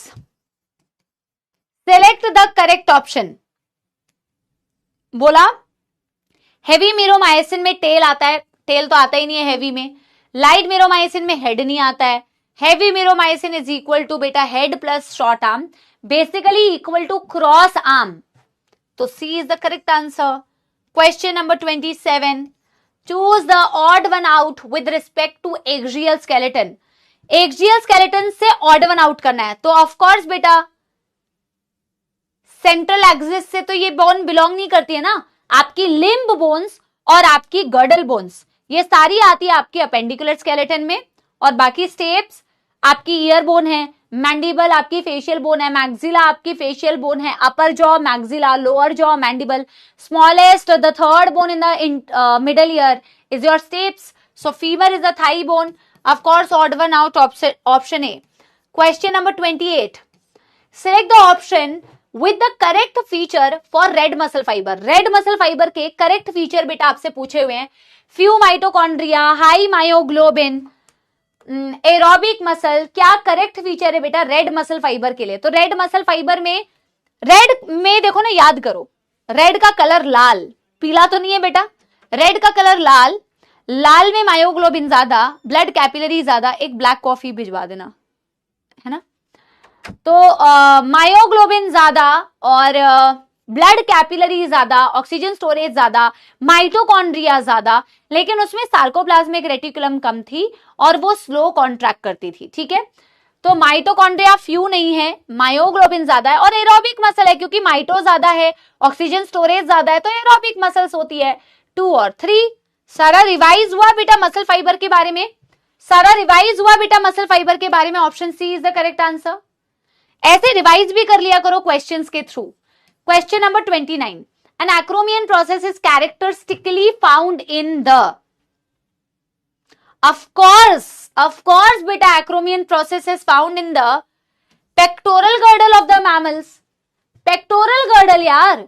select the correct option. बोला हेवी मीरोमाइसिन में टेल आता है, टेल तो आता ही नहीं है हेवी में। लाइट मीरोमाइसिन में हेड नहीं आता है। Heavy meromyosin is equal to बेटा head plus short arm, basically equal to cross arm. तो C is the correct answer. Question number 27, choose the odd one out with respect to axial skeleton. Axial skeleton से odd one out करना है, तो of course बेटा central axis से तो ये bone belong नहीं करती है ना। आपकी लिम्ब बोन्स और आपकी गर्डल बोन्स ये सारी आती है आपकी अपेंडिकुलर स्केलेटन में, और बाकी स्टेप्स आपकी ईयर बोन है, मैंडिबल आपकी फेशियल बोन है, मैक्सिला आपकी फेशियल बोन है, अपर jaw maxilla, lower jaw mandible, smallest the third bone in the middle ear is your steps. So femur is the thigh bone. Of course odd one out, option A. Question number 28, select the option with the correct feature for red muscle fiber. red muscle fiber के correct feature बेटा आपसे पूछे हुए हैं। Few mitochondria, high myoglobin, aerobic muscle, क्या correct feature है बेटा red muscle fibre के लिए? तो रेड मसल फाइबर में, रेड में देखो ना, याद करो, रेड का कलर लाल, पीला तो नहीं है बेटा, रेड का कलर लाल, लाल में मायोग्लोबिन ज्यादा, ब्लड कैपिलरी ज्यादा। एक ब्लैक कॉफी भिजवा देना, है ना। तो मायोग्लोबिन ज्यादा और ब्लड कैपिलरी ज्यादा, ऑक्सीजन स्टोरेज ज्यादा, माइटोकॉन्ड्रिया ज्यादा, लेकिन उसमें सार्कोप्लाज्मिक रेटिकुलम कम थी और वो स्लो कॉन्ट्रैक्ट करती थी, ठीक है। तो माइटोकॉन्ड्रिया फ्यू नहीं है, मायोग्लोबिन ज्यादा है, और एरोबिक मसल है क्योंकि माइटो ज्यादा है, ऑक्सीजन स्टोरेज ज्यादा है, तो एरोबिक मसल्स होती है 2 और 3। सारा रिवाइज हुआ बेटा मसल फाइबर के बारे में, सारा रिवाइज हुआ बेटा मसल फाइबर के बारे में। Option C is the correct answer. ऐसे रिवाइज भी कर लिया करो क्वेश्चंस के through. Question number 29, an acromion process is characteristically found in the, of course बेटा acromion process is found in the pectoral girdle of the mammals. Pectoral girdle यार,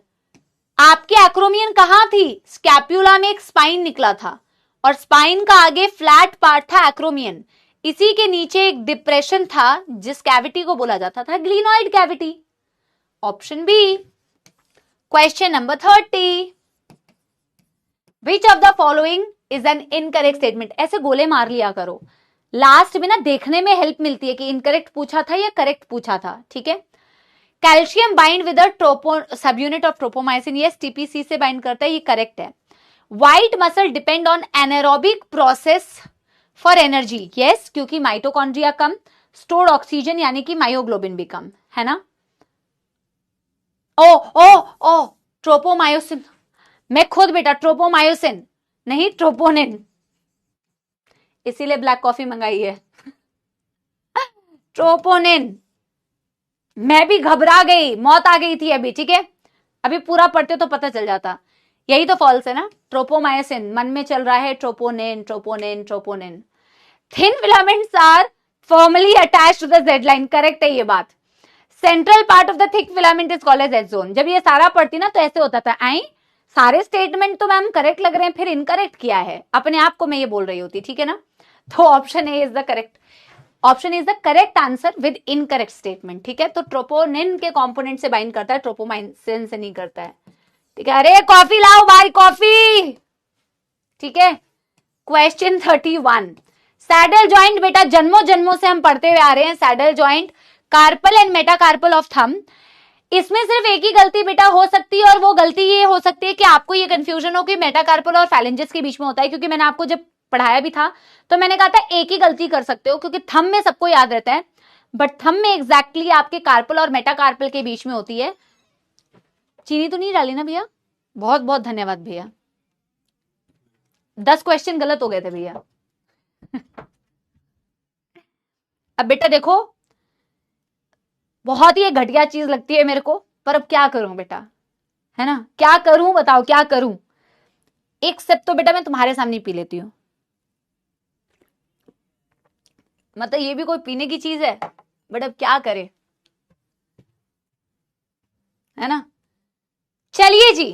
आपके acromion कहां थी? स्कैप्यूला में एक स्पाइन निकला था और स्पाइन का आगे फ्लैट पार्ट था एक्रोमियन, इसी के नीचे एक डिप्रेशन था जिस कैविटी को बोला जाता था glenoid cavity. Option B. Question number 30, which of the following is an incorrect statement. ऐसे गोले मार लिया करो, लास्ट में ना देखने में हेल्प मिलती है कि इनकरेक्ट पूछा था या करेक्ट पूछा था, ठीक है। कैल्शियम बाइंड विद सब यूनिट ऑफ ट्रोपोमाइसिन, ये टीपीसी से बाइंड करता है, ये करेक्ट है। White muscle depend on anaerobic process for energy, yes, क्योंकि माइटोकॉन्ड्रिया कम, स्टोर्ड ऑक्सीजन यानी कि मायोग्लोबिन भी कम, है ना। ओ ट्रोपोमायोसिन, मैं खुद बेटा ट्रोपोमायोसिन नहीं ट्रोपोनिन, इसीलिए ब्लैक कॉफी मंगाई है। ट्रोपोनिन, मैं भी घबरा गई, मौत आ गई थी अभी, ठीक है, अभी पूरा पढ़ते तो पता चल जाता। यही तो फॉल्स है ना, ट्रोपोमायोसिन, मन में चल रहा है troponin troponin troponin. Thin filaments are formally attached to the Z line, correct है ये बात। Central part of the thick filament is called as H zone. जब ये सारा पढ़ती ना तो ऐसे होता था, आई सारे स्टेटमेंट तो मैम करेक्ट लग रहे हैं, फिर इनकरेक्ट किया है, अपने आप को मैं ये बोल रही होती, ठीक है ना। तो option A is the correct, option is the correct answer with incorrect statement, ठीक है। तो ट्रोपोनिन के कंपोनेंट से बाइंड करता है, ट्रोपोमाइसिन से नहीं करता है, ठीक है। अरे कॉफी लाओ भाई, कॉफी, ठीक है। क्वेश्चन 31, सैडल जॉइंट बेटा जन्मों जन्मों से हम पढ़ते हुए आ रहे हैं, saddle joint, carpel and metacarpal of thumb. इसमें सिर्फ एक ही गलती बेटा हो सकती है, और वो गलती ये हो सकती है कि आपको ये कंफ्यूजन हो कि मेटाकार्पल और फैलेंजेस के बीच में होता है, क्योंकि मैंने आपको जब पढ़ाया भी था तो मैंने कहा था एक ही गलती कर सकते हो, क्योंकि थंब में सबको याद रहता है, बट थंब में एग्जैक्टली आपके कार्पल और मेटाकार्पल के बीच में होती है। चीनी तो नहीं डाली ना भैया, बहुत बहुत धन्यवाद भैया। 10 क्वेश्चन गलत हो गए थे भैया। अब बेटा देखो, बहुत ही घटिया चीज लगती है मेरे को, पर अब क्या करूं बेटा, है ना, क्या करूं बताओ, क्या करूं। एक सिप तो बेटा मैं तुम्हारे सामने पी लेती हूं, मतलब ये भी कोई पीने की चीज है, बट अब क्या करे, है ना। चलिए जी,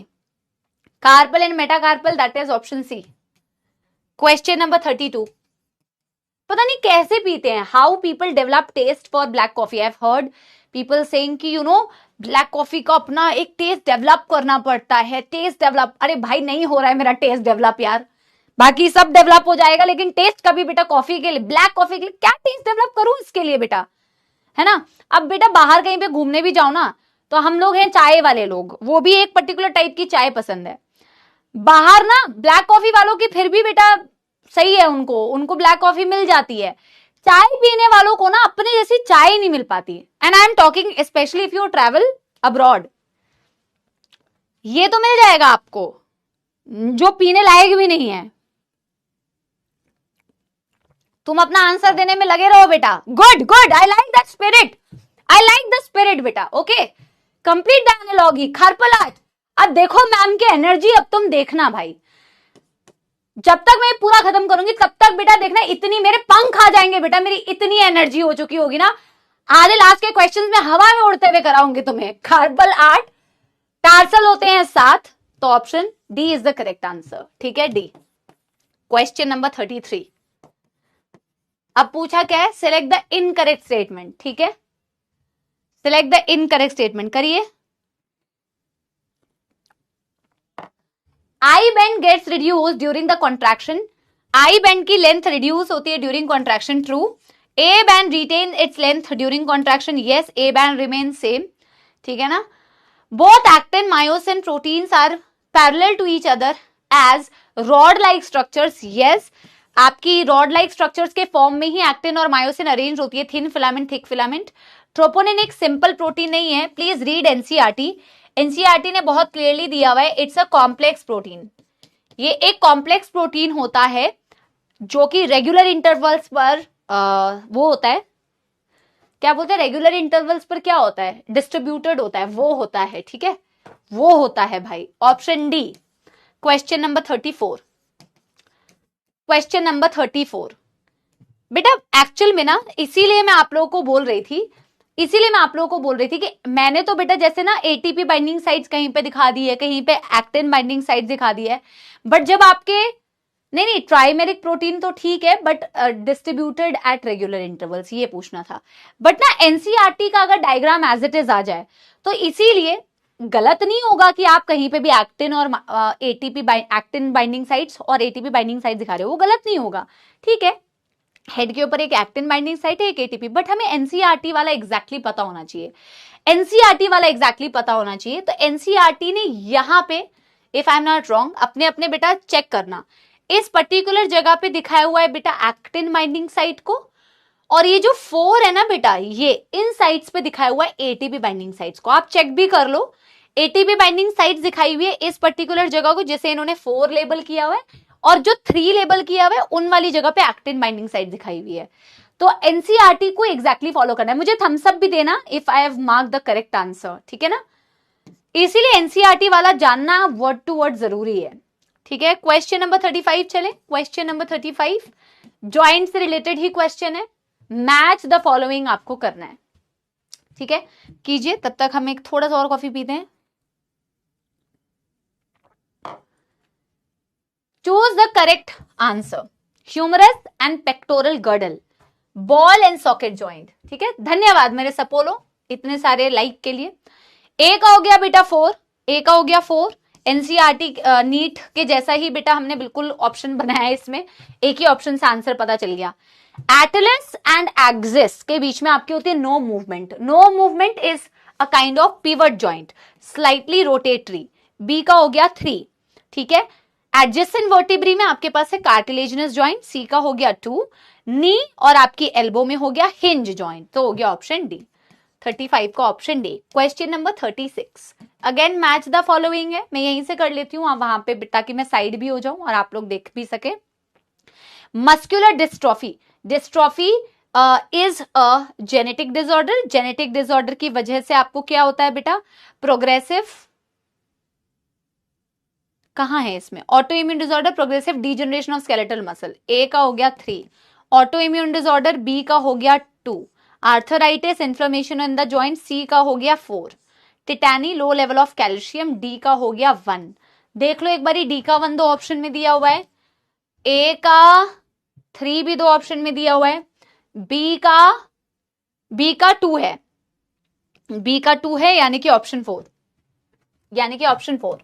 carpal and metacarpal, that is option C. Question number 32, पता नहीं कैसे पीते हैं, how people develop taste for black coffee. I have heard people saying कि यू नो ब्लैक कॉफी का अपना एक टेस्ट डेवलप करना पड़ता है, टेस्ट डेवलप। अरे भाई नहीं हो रहा है मेरा टेस्ट डेवलप यार, बाकी सब डेवलप हो जाएगा, लेकिन टेस्ट कभी बेटा कॉफी के लिए, ब्लैक कॉफी के लिए क्या टेस्ट डेवलप करूं इसके लिए बेटा, है ना। अब बेटा बाहर कहीं पे घूमने भी जाओ ना, तो हम लोग हैं चाय वाले लोग, वो भी एक पर्टिकुलर टाइप की चाय पसंद है। बाहर ना ब्लैक कॉफी वालों की फिर भी बेटा सही है, उनको ब्लैक कॉफी मिल जाती है। चाय पीने वालों को ना अपने जैसी चाय नहीं मिल पाती, and I am talking specially if you travel abroad. ये तो मिल जाएगा आपको जो पीने लायक भी नहीं है। तुम अपना आंसर देने में लगे रहो बेटा, good good, I like that spirit, I like the spirit बेटा, ओके। कंप्लीट द एनालॉजी, खरपलाट। अब देखो मैम की एनर्जी, अब तुम देखना भाई, जब तक मैं पूरा खत्म करूंगी तब तक बेटा देखना, इतनी मेरे पंख आ जाएंगे बेटा, मेरी इतनी एनर्जी हो चुकी होगी ना, आधे लास्ट के क्वेश्चंस में हवा में उड़ते हुए कराऊंगी तुम्हें। कार्पल 8, टार्सल होते हैं 7, तो option D is the correct answer, ठीक है, डी। क्वेश्चन नंबर 33, अब पूछा क्या है, सिलेक्ट द इनकरेक्ट स्टेटमेंट, ठीक है, सिलेक्ट द इनकरेक्ट स्टेटमेंट करिए। I band gets reduce during the contraction, I band की लेंथ रिड्यूस होती है during contraction, true. A band retain its length during contraction, yes, A band remain same, ठीक है ना। Both actin myosin proteins are parallel to each other as rod like structures, yes, आपकी rod like structures के form में ही actin और myosin arrange होती है, thin filament thick filament. Troponin एक सिंपल प्रोटीन नहीं है, प्लीज रीड एनसीईआरटी, एनसीईआरटी ने बहुत क्लियरली दिया हुआ है, इट्स अ कॉम्प्लेक्स प्रोटीन। ये एक कॉम्प्लेक्स प्रोटीन होता है जो कि रेगुलर इंटरवल्स पर वो होता है, क्या बोलते हैं, रेगुलर इंटरवल्स पर क्या होता है, डिस्ट्रीब्यूटेड होता है, वो होता है, ठीक है, वो होता है भाई, option D. Question number 34, question number 34 बेटा, एक्चुअल में ना इसीलिए मैं आप लोगों को बोल रही थी, कि मैंने तो बेटा जैसे ना एटीपी बाइंडिंग साइट्स कहीं पे दिखा दी है, कहीं पे एक्टिन बाइंडिंग साइट्स दिखा दी है, बट जब आपके नहीं ट्राइमेरिक प्रोटीन तो ठीक है, but distributed at regular intervals, ये पूछना था। बट ना एनसीईआरटी का अगर डायग्राम एज इट इज आ जाए तो इसीलिए गलत नहीं होगा कि आप कहीं पे भी एक्टिन और एटीपी एक्टिन बाइंडिंग साइट्स और एटीपी बाइंडिंग साइट दिखा रहे हो, वो गलत नहीं होगा, ठीक है। हेड के ऊपर एक एक्टिन बाइंडिंग साइट है, एक एटीपी, बट हमें एनसीईआरटी वाला एग्जैक्टली पता होना चाहिए, एनसीईआरटी वाला एग्जैक्टली पता होना चाहिए। तो एनसीईआरटी ने यहां पे, if I am not wrong, अपने बेटा चेक करना, इस पर्टिकुलर जगह पे दिखाया हुआ है बेटा एक्टिन बाइंडिंग साइट को, और ये जो 4 है ना बेटा, ये इन साइट्स पे दिखाया हुआ है एटीपी बाइंडिंग साइट्स को, आप चेक भी कर लो। एटीपी बाइंडिंग साइट्स दिखाई हुई है इस पर्टिकुलर जगह को, जिसे इन्होंने 4 लेबल किया हुआ है, और जो 3 लेबल किया हुआ है उन वाली जगह पे एक्टिन बाइंडिंग साइट दिखाई हुई है। तो एनसीईआरटी को एग्जैक्टली फॉलो करना है। मुझे थम्स अप भी देना if I have mark the correct answer, ठीक है ना। इसीलिए एनसीईआरटी वाला जानना वर्ड टू वर्ड जरूरी है, ठीक है। क्वेश्चन नंबर 35 चले। क्वेश्चन नंबर 35 जॉइंट से रिलेटेड ही क्वेश्चन है। मैच द फॉलोइंग आपको करना है, ठीक है। कीजिए, तब तक हम एक थोड़ा सा और कॉफी पीते हैं। Choose the correct answer. Humerus and pectoral girdle, ball and socket joint, ठीक है। धन्यवाद मेरे सपोलो इतने सारे लाइक के लिए। ए का हो गया बेटा 4, ए का हो गया 4। एनसीईआरटी नीट के जैसा ही बेटा हमने बिल्कुल ऑप्शन बनाया है, इसमें एक ही ऑप्शन से आंसर पता चल गया। एटलस एंड एक्सिस के बीच में आपकी होती है no movement. No movement is a kind of pivot joint, slightly rotatory. B का हो गया 3, ठीक है। एडजेसेंट वर्टिब्री में आपके पास है कार्टिलेजिनस जॉइंट। सी का हो गया 2। नी और आपकी एल्बो में हो गया हिंज जॉइंट, तो हो गया ऑप्शन डी। 35 का option D. Question number 36 again match the following है। मैं यहीं से कर लेती हूँ वहां पे ताकि मैं साइड भी हो जाऊं और आप लोग देख भी सके। Muscular dystrophy, dystrophy is a genetic disorder. Genetic disorder की वजह से आपको क्या होता है बेटा, प्रोग्रेसिव, कहां है इसमें, auto immune disorder, progressive degeneration of skeletal muscle. A का हो गया 3, ऑटो इम्यून डिसऑर्डर बी का हो गया 2, arthritis inflammation in the joint C का हो गया 4, tetany low level of calcium D का हो गया 1। देख लो एक बारी, डी का 1 दो ऑप्शन में दिया हुआ है, ए का 3 भी दो ऑप्शन में दिया हुआ है, बी का 2 है, बी का 2 है यानी कि ऑप्शन 4, यानी कि ऑप्शन 4,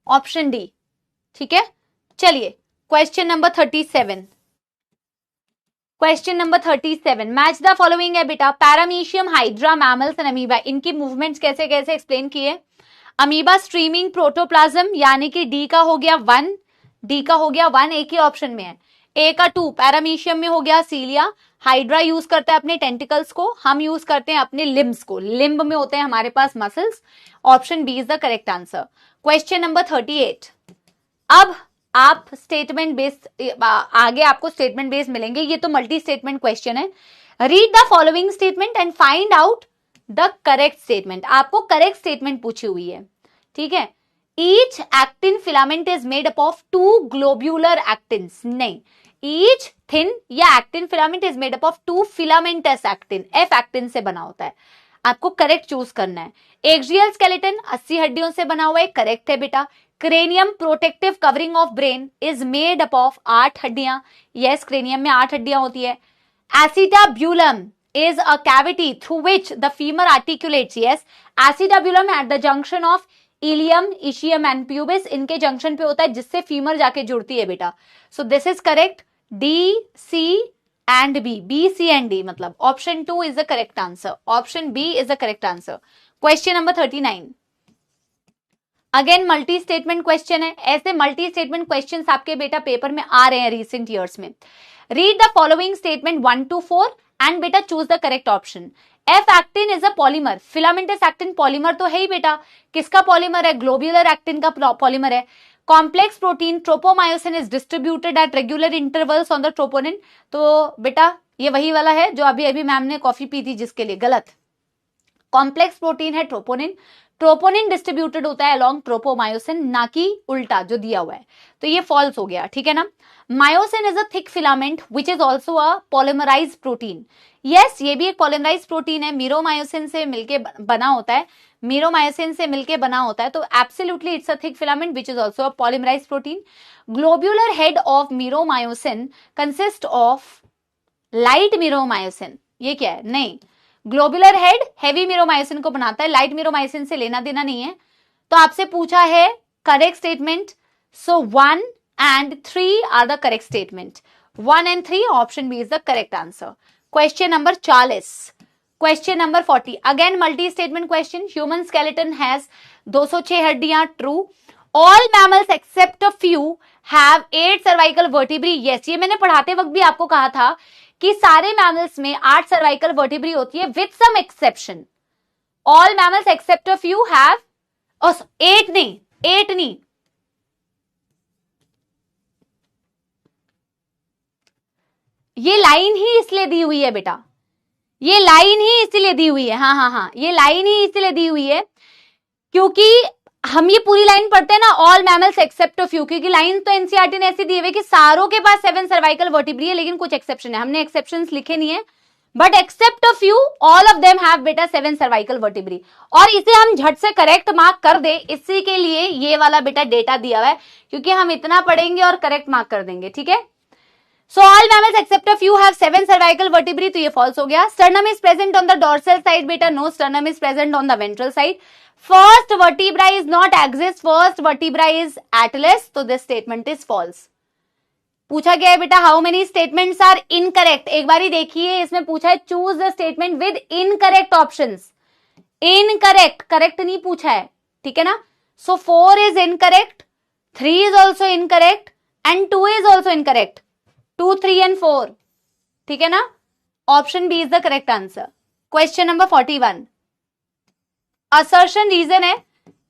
ऑप्शन डी, ठीक है। चलिए question number 37, question number 37 match the following है बेटा। Paramecium, hydra, mammals and amoeba, इनकी मूवमेंट्स कैसे कैसे एक्सप्लेन किए। अमीबा स्ट्रीमिंग प्रोटोप्लाज्म यानी कि डी का हो गया 1, डी का हो गया 1, एक ही ऑप्शन में है। ए का 2 पैरामीशियम में हो गया सीलिया। हाइड्रा यूज करते हैं अपने टेंटिकल्स को, हम यूज करते हैं अपने लिम्स को, लिम्ब में होते हैं हमारे पास muscles. Option B is the correct answer. Question number 38 अब आप स्टेटमेंट बेस्ड, आगे आपको स्टेटमेंट बेस्ड मिलेंगे, ये तो मल्टी स्टेटमेंट क्वेश्चन है। Read the following statement and find out the correct statement. आपको करेक्ट स्टेटमेंट पूछी हुई है, ठीक है। Each actin filament is made up of 2 globular actins, नहीं, ईच थिन या actin filament is made up of 2 filamentous actin, F actin से बना होता है। आपको करेक्ट चूज करना है। एक्सियल स्केलेटन 80 हड्डियों से बना हुआ है, करेक्ट है बेटा। Cranium protective covering of brain is made up of 8 हड्डियां, यस, क्रेनियम में 8 हड्डियां होती है। एसिटाब्यूलम is a cavity through which the femur articulates, yes, acetabulum at the junction of ilium, ischium and pubis, इनके जंक्शन पे होता है जिससे फीमर जाके जुड़ती है बेटा। So this is correct, D C and B, B C and D, मतलब option 2 is the correct answer, option B is the correct answer. Question number 39 again multi statement question है। ऐसे मल्टी स्टेटमेंट क्वेश्चन आपके बेटा paper में आ रहे हैं recent years में। Read the following statement 1 to 4 and बेटा choose the correct option. F actin is a polymer, filamentous actin polymer तो है ही बेटा, किसका पॉलीमर है, ग्लोब्यूलर एक्टिन का पॉलीमर है। Complex protein tropomyosin is distributed at regular intervals on the troponin, तो बेटा ये वही वाला है जो अभी अभी मैम ने कॉफी पी थी जिसके लिए, गलत। कॉम्प्लेक्स प्रोटीन है ट्रोपोनिन, ट्रोपोनिन डिस्ट्रीब्यूटेड होता है अलोंग ट्रोपोमायोसिन, ना कि उल्टा जो दिया हुआ है, तो ये फॉल्स हो गया, ठीक है ना। Myosin is a thick filament which is also a polymerise protein, yes, ये भी एक पॉलीमराइज प्रोटीन है, मीरोमायोसिन से मिलके बना होता है, मीरोमायोसिन से मिलके बना होता है, तो absolutely it's a thick filament which is also a polymerise protein. Globular head of meromyosin consist of light meromyosin, ये क्या है, नहीं, ग्लोबुलर हेड हेवी मीरोमायोसिन को बनाता है, लाइट मीरोमायोसिन से लेना देना नहीं है। तो आपसे पूछा है correct statement, so 1 and 3 are the correct statement, 1 and 3 option B is the correct answer. Question number 40, question number 40 again multi statement question. Human skeleton has 206 हड्डियां, true. All mammals except a few have 8 cervical vertebrae, yes, ये मैंने पढ़ाते वक्त भी आपको कहा था कि सारे मैमल्स में 8 सर्वाइकल वर्टिब्री होती है with some exception. All mammals except a few have 8 नहीं, ये लाइन ही इसलिए दी हुई है बेटा, ये लाइन ही इसलिए दी हुई है, हाँ हाँ हाँ, ये लाइन ही इसलिए दी हुई है क्योंकि हम ये पूरी लाइन पढ़ते हैं ना, ऑल मैमल्स एक्सेप्ट फ्यू, क्योंकि लाइन तो एनसीईआरटी ने ऐसी दी हुई कि सारों के पास 7 सर्वाइकल वर्टिब्री है, लेकिन कुछ एक्सेप्शन है, हमने एक्सेप्शंस लिखे नहीं है, but except a few all of them have बेटा 7 सर्वाइकल वर्टिब्री। और इसे हम झट से करेक्ट मार्क कर दे, इसी के लिए ये वाला बेटा डेटा दिया हुआ है, क्योंकि हम इतना पढ़ेंगे और करेक्ट मार्क कर देंगे, ठीक है। So all mammals except a few have 7 cervical vertebrae, तो ये false हो गया। Sternum is present on the dorsal side, बेटा no, sternum is present on the ventral side. First vertebra is not axis, first vertebra is atlas, तो this statement is false. पूछा गया है बेटा how many statements are incorrect, एक बारी देखिए, इसमें पूछा है choose the statement with incorrect options, incorrect, correct नहीं पूछा है, ठीक है ना। So 4 is incorrect, 3 is also incorrect and 2 is also incorrect, 2, 3 and 4, ठीक है ना। Option B is the correct answer. Question number 41 assertion reason है,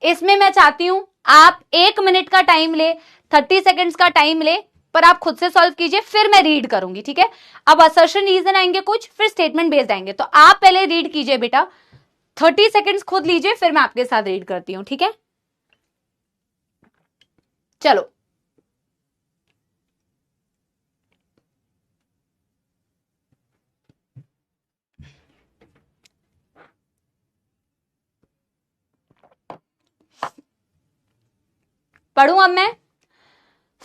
इसमें मैं चाहती हूं आप 1 मिनट का टाइम ले, 30 सेकेंड्स का टाइम ले, पर आप खुद से सॉल्व कीजिए, फिर मैं रीड करूंगी, ठीक है। अब असर्शन रीजन आएंगे कुछ, फिर स्टेटमेंट बेस्ड आएंगे, तो आप पहले रीड कीजिए बेटा, 30 सेकेंड्स खुद लीजिए, फिर मैं आपके साथ रीड करती हूं, ठीक है। चलो पढ़ूं अब मैं।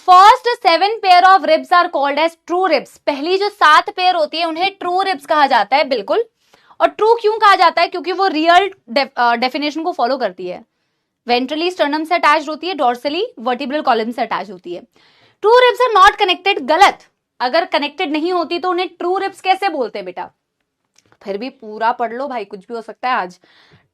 First 7 pair of ribs are called as true ribs, पहली जो 7 पेयर होती है उन्हें ट्रू रिब्स कहा जाता है, बिल्कुल। और ट्रू क्यों कहा जाता है, क्योंकि वो रियल डेफिनेशन को फॉलो करती है, वेंट्रली स्टर्नम से अटैच होती है, डॉर्सली वर्टिब्रल कॉलम से अटैच होती है। True ribs are not connected, गलत, अगर कनेक्टेड नहीं होती तो उन्हें ट्रू रिब्स कैसे बोलते हैं बेटा, फिर भी पूरा पढ़ लो भाई, कुछ भी हो सकता है आज।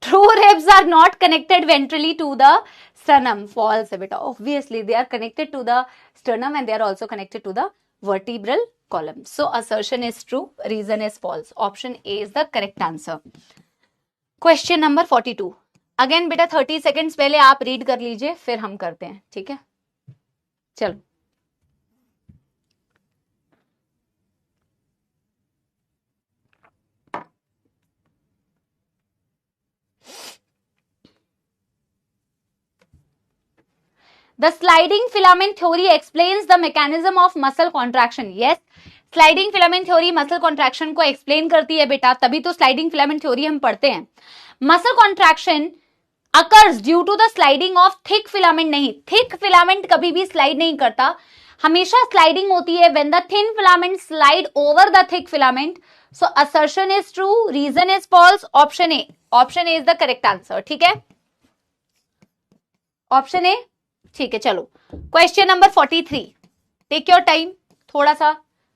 True ribs are not connected ventrally to the sternum. False है बेटा, obviously they are connected to the sternum and they are also connected to the vertebral column. So assertion is true, reason is false. Option A is the correct answer. Question number 42. Again बेटा 30 seconds पहले आप read कर लीजिए, फिर हम करते हैं, ठीक है। चलो The sliding filament theory explains the mechanism of muscle contraction. Yes, sliding filament theory muscle contraction को explain करती है बेटा, तभी तो sliding filament theory हम पढ़ते हैं। Muscle contraction occurs due to the sliding of thick filament, नहीं, thick filament कभी भी slide नहीं करता, हमेशा sliding होती है when the thin filament slide over the thick filament. So assertion is true, reason is false. Option A, option A is the correct answer, ठीक है। ऑप्शन ए, ठीक है। चलो question number 43, take your time, थोड़ा सा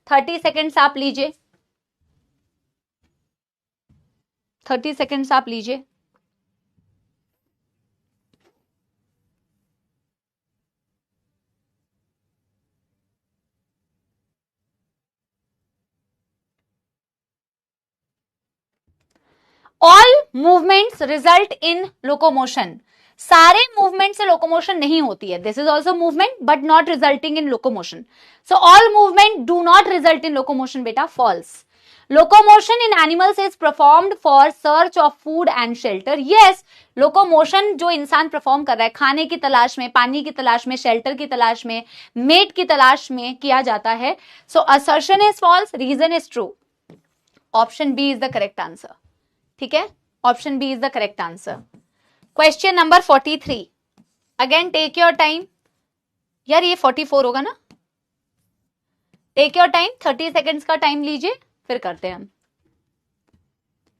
30 seconds आप लीजिए, 30 seconds आप लीजिए। All movements result in locomotion, सारे मूवमेंट से लोकोमोशन नहीं होती है, this is also movement but not resulting in locomotion. So all movement do not result in locomotion बेटा, false. Locomotion in animals is performed for search of food and shelter. Yes, locomotion जो इंसान perform कर रहा है खाने की तलाश में, पानी की तलाश में, शेल्टर की तलाश में, मेट की तलाश में किया जाता है। So assertion is false, reason is true. Option B is the correct answer, ठीक है। Option B is the correct answer. Question number 43, again take your time, यार ये 44 होगा ना, टेक योर टाइम, 30 सेकेंड्स का टाइम लीजिए, फिर करते हैं हम।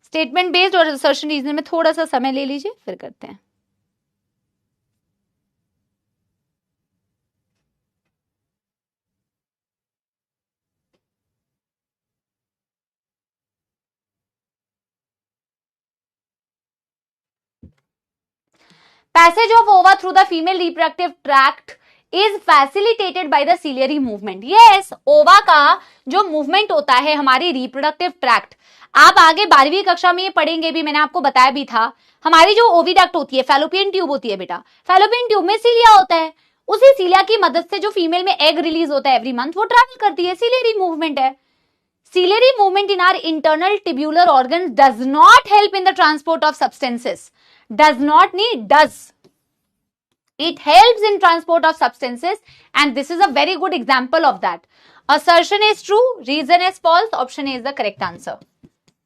स्टेटमेंट बेस्ड और असर्शन रीजन में थोड़ा सा समय ले लीजिए, फिर करते हैं। Passage of ova through the female reproductive tract is facilitated by the ciliary movement. Yes, ओवा का जो मूवमेंट होता है हमारी रिप्रोडक्टिव ट्रैक्ट, आप आगे 12वीं कक्षा में ये पढ़ेंगे भी, मैंने आपको बताया भी था। हमारी जो ओविडक्ट होती है, फैलोपियन ट्यूब होती है बेटा, फैलोपियन ट्यूब में सीलिया होता है, उसी सीलिया की मदद से जो फीमेल में एग रिलीज होता है एवरी मंथ, वो ट्रैवल करती है, सिलियरी मूवमेंट है, ciliary movement in our internal tubular organs does not help in the transport of substances. Does not need does. It helps in transport of substances, and this is a very good example of that. Assertion is true, reason is false. Option A is the correct answer.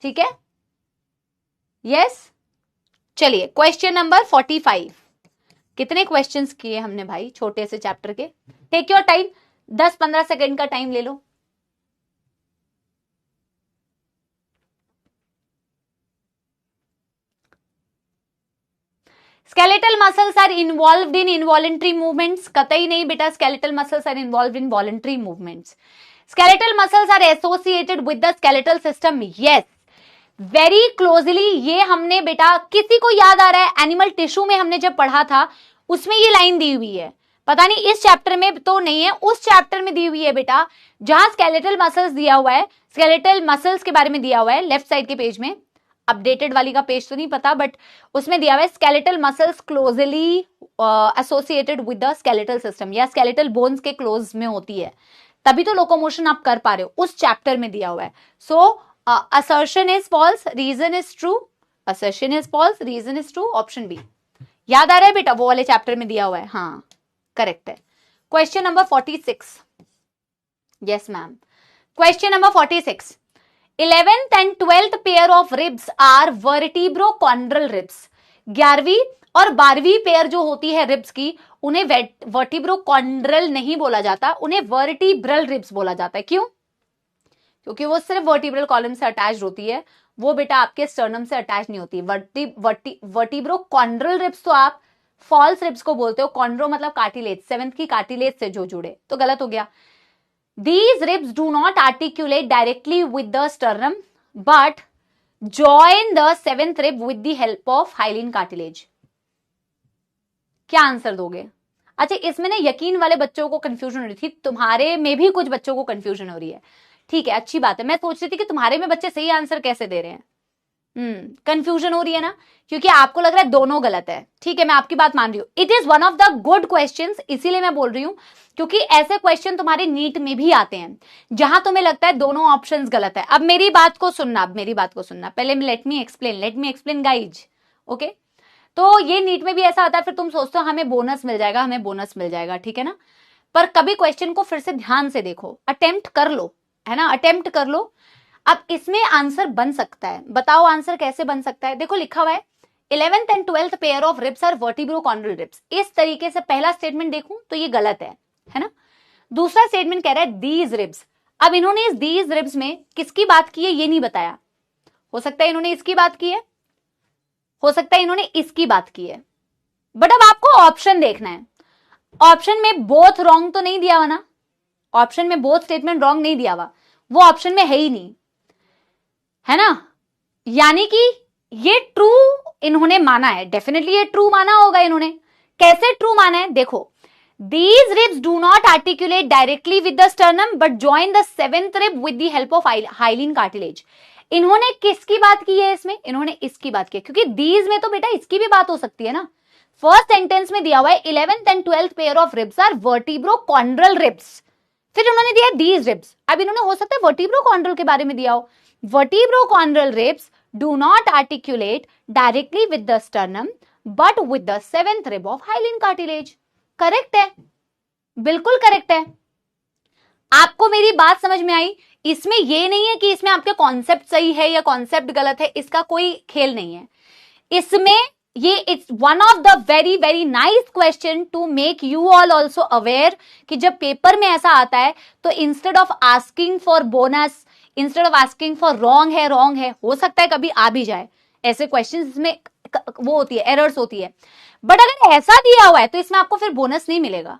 ठीक है? Yes. चलिए question number 45. कितने questions किए हमने भाई छोटे से chapter के? टेक योर टाइम, 10-15 सेकंड का टाइम ले लो. Skeletal muscles are involved in involuntary movements. कतई नहीं बेटा, skeletal muscles are involved in voluntary movements. Skeletal muscles are associated with the skeletal system. Yes, very closely. ये हमने बेटा, किसी को याद आ रहा है एनिमल टिश्यू में हमने जब पढ़ा था उसमें ये लाइन दी हुई है. पता नहीं इस चैप्टर में तो नहीं है, उस चैप्टर में दी हुई है बेटा, जहां स्केलेटल मसल्स दिया हुआ है. स्केलेटल मसल्स के बारे में दिया हुआ है लेफ्ट साइड के पेज में. अपडेटेड वाली का पेज तो नहीं पता, बट उसमें दिया हुआ है skeletal muscles closely associated with the skeletal system, या स्केलेटल बोन्स के क्लोज में होती है, तभी तो लोकोमोशन आप कर पा रहे हो. उस चैप्टर में दिया हुआ है. सो assertion is false, reason is true. Assertion is false, reason is true. Option B. याद आ रहा है बेटा, वो वाले चैप्टर में दिया हुआ है. हाँ, करेक्ट है. Question number 46. Yes ma'am. Question number 46. 11th and 12th pair of ribs are vertebrochondral ribs. 11वीं और 12वीं पेयर जो होती है रिब्स की, उन्हें वर्टिब्रोकॉन्ड्रल नहीं बोला जाता, उन्हें वर्टिब्रल रिब्स बोला जाता है. क्यों? क्योंकि वो सिर्फ वर्टिब्रल कॉलम से अटैच होती है, वो बेटा आपके स्टर्नम से अटैच नहीं होती. वर्टिब्रोकॉन्ड्रल रिब्स तो आप फॉल्स रिब्स को बोलते हो. कॉन्ड्रो मतलब कार्टिलेज, 7th की कार्टिलेज से जो जुड़े, तो गलत हो गया. These ribs do not articulate directly with the sternum, but join the 7th rib with the help of hyaline cartilage. क्या आंसर दोगे? अच्छा, इसमें ना यकीन वाले बच्चों को कंफ्यूजन हो रही थी, तुम्हारे में भी कुछ बच्चों को कंफ्यूजन हो रही है. ठीक है, अच्छी बात है. मैं सोच रही थी कि तुम्हारे में बच्चे सही आंसर कैसे दे रहे हैं. कंफ्यूजन हो रही है ना, क्योंकि आपको लग रहा है दोनों गलत है. ठीक है, मैं आपकी बात मान रही हूं. It is one of the good questions, इसीलिए मैं बोल रही हूं, क्योंकि ऐसे क्वेश्चन तुम्हारे नीट में भी आते हैं जहां तुम्हें लगता है दोनों ऑप्शंस गलत है. अब मेरी बात को सुनना, पहले let me explain guys. Okay, तो ये नीट में भी ऐसा आता है, फिर तुम सोचते हो हमें बोनस मिल जाएगा, ठीक है ना. पर कभी क्वेश्चन को फिर से ध्यान से देखो, अटेम्प्ट कर लो, है ना, अटेम्प्ट कर लो. अब इसमें आंसर बन सकता है, बताओ आंसर कैसे बन सकता है. देखो लिखा हुआ है 11th and 12th pair of ribs are vertebrochondral ribs. इस तरीके से पहला स्टेटमेंट देखूं तो ये गलत है ना. दूसरा स्टेटमेंट कह रहा है दीज रिब्स. अब इन्होंने इस दीज रिब्स में किसकी बात की है ये नहीं बताया. हो सकता है इन्होंने इसकी बात की है, हो सकता है इन्होंने इसकी बात की है, बट अब आपको ऑप्शन देखना है. ऑप्शन में बोथ रॉन्ग तो नहीं दिया हुआ ना, ऑप्शन में बोथ स्टेटमेंट रॉन्ग नहीं दिया हुआ, वो ऑप्शन में है ही नहीं, है ना. यानी कि ये ट्रू इन्होंने माना है, डेफिनेटली ये ट्रू माना होगा इन्होंने. कैसे ट्रू माना है देखो, these ribs do not articulate directly with the sternum but join the 7th rib with the help of hyaline cartilage. इन्होंने किसकी बात की है इसमें? इन्होंने इसकी बात की है, क्योंकि these में तो बेटा इसकी भी बात हो सकती है ना. फर्स्ट सेंटेंस में दिया हुआ है 11th and 12th pair of ribs are vertebrochondral ribs, फिर उन्होंने दिया these ribs. अब इन्होंने हो सकता है वर्टिब्रोकॉन्ड्रल के बारे में दिया हो. Vertebrochondral ribs do not articulate directly with the sternum but with the 7th rib of hyaline cartilage. Correct है, बिल्कुल करेक्ट है. आपको मेरी बात समझ में आई. इसमें ये नहीं है कि इसमें आपके कॉन्सेप्ट सही है या कॉन्सेप्ट गलत है, इसका कोई खेल नहीं है. इसमें ये it's one of the very very nice question to make you all also aware कि जब पेपर में ऐसा आता है तो instead of asking for bonus, instead of asking for wrong है, हो सकता है कभी आ भी जाए ऐसे क्वेश्चन में वो होती है, एरर्स होती है. बट अगर ऐसा दिया हुआ है तो इसमें आपको फिर बोनस नहीं मिलेगा.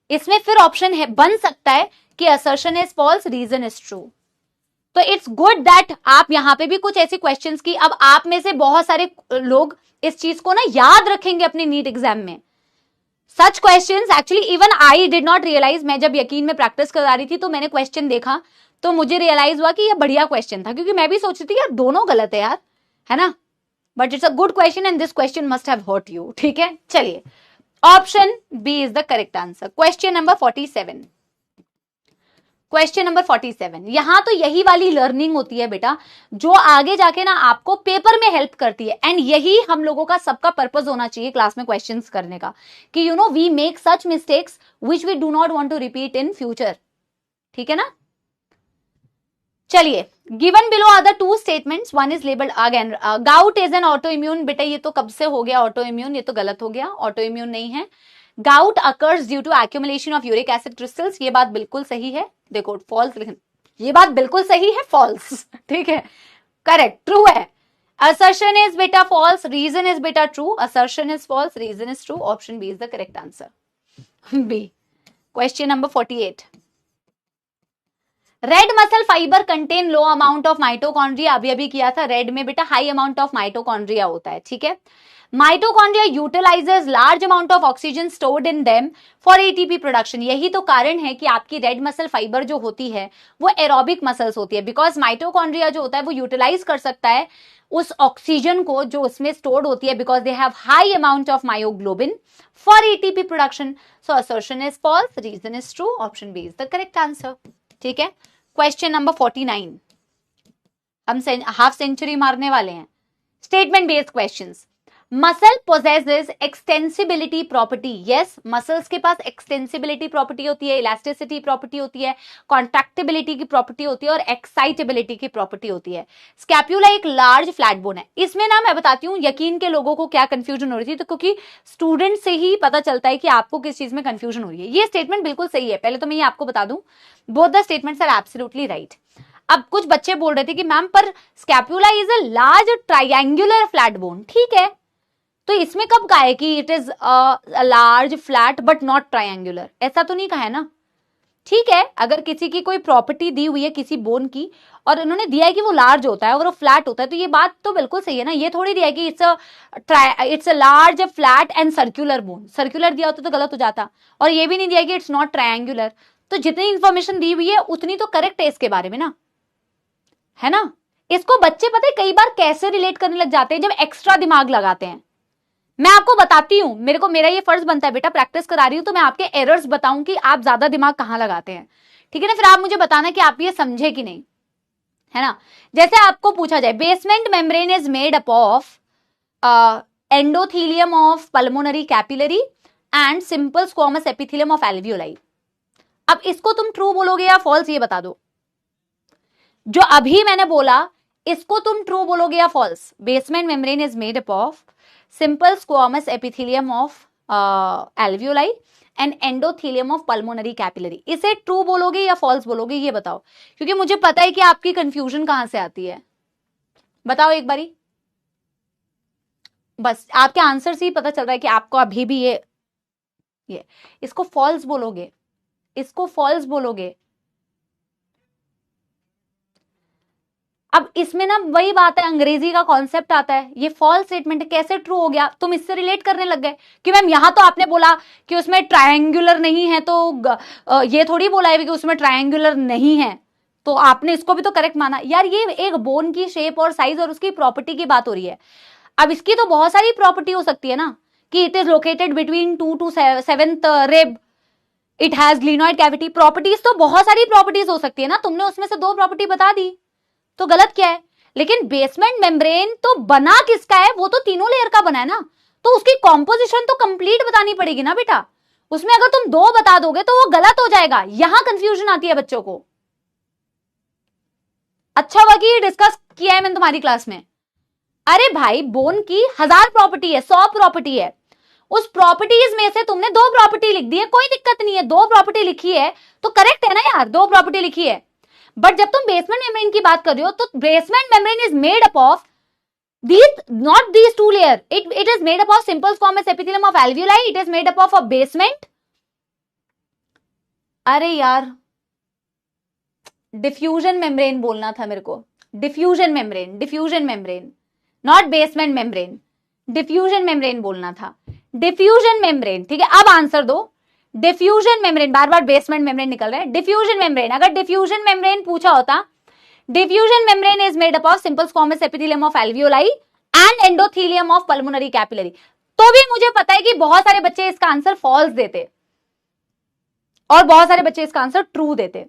इसमें फिर ऑप्शन है, बन सकता है कि assertion is false, reason is true. तो इट्स गुड दैट आप यहां पे भी कुछ ऐसे क्वेश्चंस की, अब आप में से बहुत सारे लोग इस चीज को ना याद रखेंगे अपने नीट एग्जाम में. Such questions actually even I did not realise. मैं जब यकीन में प्रैक्टिस करा रही थी तो मैंने क्वेश्चन देखा तो मुझे रियलाइज हुआ कि ये बढ़िया क्वेश्चन था, क्योंकि मैं भी सोच रही थी यार दोनों गलत है यार, है ना. But it's a good question and this question must have hurt you. ठीक है, चलिए option B is the correct answer. Question number 47. Question number 47, यहां तो यही वाली लर्निंग होती है बेटा जो आगे जाके ना आपको पेपर में हेल्प करती है, एंड यही हम लोगों का सबका पर्पस होना चाहिए क्लास में क्वेश्चंस करने का, कि we make such mistakes which we do not want to repeat in future. ठीक है ना। चलिए, given below are the two statements, one is labelled again, gout is an auto immune. बेटा ये तो कब से हो गया ऑटो इम्यून, ये तो गलत हो गया, ऑटो इम्यून नहीं है। Gout occurs due to accumulation of uric acid crystals, ये बात बिल्कुल सही है। देखो फॉल्स लिखना, ये बात बिल्कुल सही है, फॉल्स। ठीक है, करेक्ट, ट्रू है। असर्शन इज बेटा फॉल्स, रीजन इज बेटा true, assertion is false, reason is true, option B is the correct answer, B. Question number 48, red muscle fibre contain low amount of mitochondria, अभी अभी किया था, red में बेटा high amount of mitochondria होता है। ठीक है, mitochondria utilises large amount of oxygen stored in them for ATP production. यही तो कारण है कि आपकी रेड मसल फाइबर जो होती है वो एरोबिक मसल्स होती है, बिकॉज माइटोकॉन्ड्रिया जो होता है वो यूटिलाइज कर सकता है उस ऑक्सीजन को जो उसमें स्टोर्ड होती है, because they have high amount of myoglobin for ATP production. So assertion is false, reason is true, option B is the correct answer. ठीक है, क्वेश्चन नंबर 49, हम हाफ सेंचुरी मारने वाले हैं। Statement based questions. Muscle possesses extensibility property, yes, muscles के पास extensibility property होती है, elasticity property होती है, कॉन्ट्रैक्टिबिलिटी की प्रॉपर्टी होती है और एक्साइटेबिलिटी की प्रॉपर्टी होती है। स्कैप्यूला एक लार्ज फ्लैट बोन है। इसमें ना मैं बताती हूँ यकीन के लोगों को क्या कंफ्यूजन हो रही थी, तो क्योंकि स्टूडेंट से ही पता चलता है कि आपको किस चीज में कंफ्यूजन हो रही है। ये स्टेटमेंट बिल्कुल सही है, पहले तो मैं ये आपको बता दूं, both the statements are absolutely right. अब कुछ बच्चे बोल रहे थे कि मैम पर scapula is a large triangular flat bone, ठीक है, तो इसमें कब कहा है कि it is large flat but not triangular, ऐसा तो नहीं कहा है ना। ठीक है, अगर किसी की कोई प्रॉपर्टी दी हुई है किसी बोन की और उन्होंने दिया है कि वो लार्ज होता है और वो फ्लैट होता है, तो ये बात तो बिल्कुल सही है ना। ये थोड़ी दिया है कि it's a large flat and circular bone, circular दिया होता तो गलत हो जाता, और ये भी नहीं दिया कि इट्स नॉट ट्रायंगुलर। तो जितनी इंफॉर्मेशन दी हुई है उतनी तो करेक्ट है इसके बारे में ना, है ना। इसको बच्चे पता है कई बार कैसे रिलेट करने लग जाते हैं, जब एक्स्ट्रा दिमाग लगाते हैं। मैं आपको बताती हूं, मेरा ये फर्ज बनता है बेटा, प्रैक्टिस करा रही हूं तो मैं आपके एरर्स बताऊं कि आप ज्यादा दिमाग कहां लगाते हैं। ठीक है ना, फिर आप मुझे बताना कि आप ये समझे कि नहीं, है ना। जैसे आपको पूछा जाए basement membrane is made up of endothelium of pulmonary capillary and simple squamous epithelium of alveoli. अब इसको तुम ट्रू बोलोगे या फॉल्स, ये बता दो। जो अभी मैंने बोला इसको तुम ट्रू बोलोगे या false. Basement membrane is made up of simple squamous epithelium of alveoli and endothelium of pulmonary capillary, इसे ट्रू बोलोगे या फॉल्स बोलोगे ये बताओ, क्योंकि मुझे पता है कि आपकी कंफ्यूजन कहां से आती है। बताओ एक बारी, बस आपके आंसर से ही पता चल रहा है कि आपको अभी भी ये इसको फॉल्स बोलोगे, इसको फॉल्स बोलोगे। अब इसमें ना वही बात है, अंग्रेजी का कॉन्सेप्ट आता है, ये फॉल्स स्टेटमेंट कैसे ट्रू हो गया, तुम इससे रिलेट करने लग गए कि मैम यहां तो आपने बोला कि उसमें ट्रायंगुलर नहीं है, तो ये थोड़ी बोला है कि उसमें ट्रायंगुलर नहीं है, तो आपने इसको भी तो करेक्ट माना। यार ये एक बोन की शेप और साइज और उसकी प्रॉपर्टी की बात हो रही है। अब इसकी तो बहुत सारी प्रॉपर्टी हो सकती है ना, कि it is located between 2 to 7th rib, it has glenoid cavity, properties तो बहुत सारी प्रॉपर्टीज हो सकती है ना, तुमने उसमें से 2 प्रॉपर्टी बता दी तो गलत क्या है। लेकिन बेसमेंट मेम्ब्रेन तो बना किसका है, वो तो तीनों लेयर का बना है ना, तो उसकी कॉम्पोजिशन तो कंप्लीट बतानी पड़ेगी ना बेटा। उसमें अगर तुम 2 बता दोगे तो वो गलत हो जाएगा, यहां कंफ्यूजन आती है बच्चों को। अच्छा हुआ कि डिस्कस किया है मैंने तुम्हारी क्लास में। अरे भाई बोन की 1000 प्रॉपर्टी है, 100 प्रॉपर्टी है, उस प्रॉपर्टीज में से तुमने 2 प्रॉपर्टी लिख दी है, कोई दिक्कत नहीं है, 2 प्रॉपर्टी लिखी है तो करेक्ट है ना यार, 2 प्रॉपर्टी लिखी है। बट जब तुम बेसमेंट मेम्ब्रेन की बात कर रहे हो तो basement membrane is made up of not these 2 layer, it is made up of simple squamous epithelium of alveoli, it is made up of a basement। अरे यार डिफ्यूजन मेम्ब्रेन बोलना था मेरे को, diffusion membrane not basement membrane, diffusion membrane बोलना था, diffusion membrane. ठीक है, अब आंसर दो। डिफ्यूजन मेम्ब्रेन, बार बार बेसमेंट मेम्ब्रेन निकल रहा है, डिफ्यूजन मेम्ब्रेन, अगर डिफ्यूजन मेम्ब्रेन पूछा होता, diffusion membrane is made up of simple squamous epithelium of alveoli and endothelium of pulmonary capillary, तो भी मुझे पता है कि बहुत सारे बच्चे इसका आंसर फॉल्स देते और बहुत सारे बच्चे इसका आंसर ट्रू देते।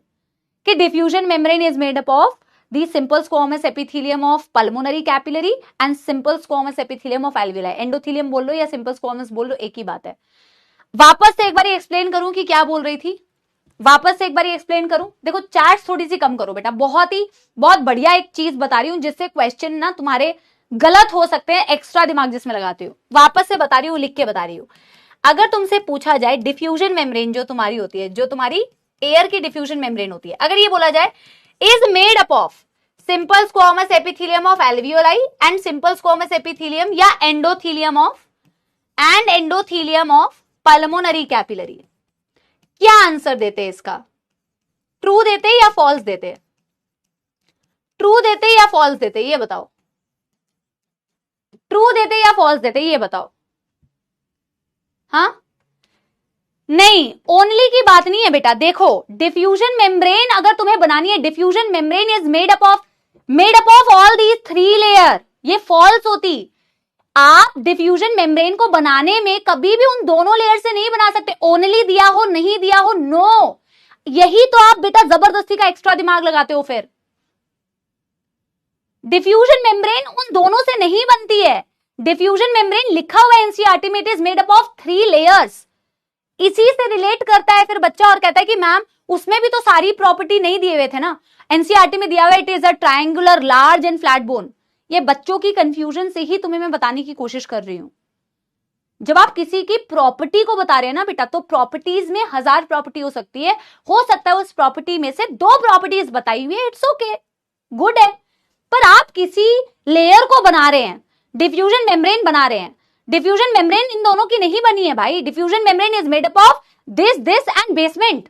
कि diffusion membrane is made up of the simple squamous epithelium of pulmonary capillary and simple squamous epithelium of alveoli. Endothelium बोल लो या सिंपल स्क्वामस बोल लो, एक ही बात है। वापस से एक बार एक्सप्लेन करूं कि क्या बोल रही थी, वापस से एक बार एक्सप्लेन करूं। देखो चार्ट्स थोड़ी सी कम करो बेटा, बहुत बढ़िया एक चीज बता रही हूं जिससे क्वेश्चन ना तुम्हारे गलत हो सकते हैं, एक्स्ट्रा दिमाग जिसमें लगाते हो। वापस से बता रही हूं, लिख के बता रही हूं। अगर तुमसे पूछा जाए डिफ्यूजन मेम्ब्रेन जो तुम्हारी होती है, जो तुम्हारी एयर की डिफ्यूजन मेम्ब्रेन होती है, अगर ये बोला जाए is made up of simple squamous epithelium of alveoli and simple squamous epithelium या एंडोथेलियम ऑफ पल्मोनरी कैपिलरी, क्या आंसर देते हैं इसका? ट्रू देते या फॉल्स देते? ट्रू देते या फॉल्स देते, ये बताओ। ट्रू देते या फॉल्स देते, ये बताओ। हाँ नहीं, ओनली की बात नहीं है बेटा। देखो डिफ्यूजन मेम्ब्रेन अगर तुम्हें बनानी है, diffusion membrane is made up of all these 3 layer, ये फॉल्स होती। आप डिफ्यूजन मेम्ब्रेन को बनाने में कभी भी उन दोनों लेयर से नहीं बना सकते, ओनली दिया हो नहीं दिया हो, नो। यही तो आप बेटा जबरदस्ती का एक्स्ट्रा दिमाग लगाते हो। फिर डिफ्यूजन मेम्ब्रेन उन दोनों से नहीं बनती है। डिफ्यूजन मेम्ब्रेन लिखा हुआ एनसीईआरटी में, it is made up of 3 layers. इसी से रिलेट करता है फिर बच्चा और कहता है कि मैम उसमें भी तो सारी प्रॉपर्टी नहीं दिए हुए थे ना, एनसीईआरटी में दिया हुआ it is a triangular large and flat bone. ये बच्चों की कंफ्यूजन से ही तुम्हें मैं बताने की कोशिश कर रही हूं। जब आप किसी की प्रॉपर्टी को बता रहे हैं ना बेटा, तो प्रॉपर्टीज में 1000 प्रॉपर्टी हो सकती है, हो सकता है उस प्रॉपर्टी में से 2 प्रॉपर्टीज बताई हुई है, इट्स ओके, गुड है। पर आप किसी लेयर को बना रहे हैं, डिफ्यूजन मेम्ब्रेन बना रहे हैं, डिफ्यूजन मेम्ब्रेन इन दोनों की नहीं बनी है भाई। Diffusion membrane is made up of this and basement.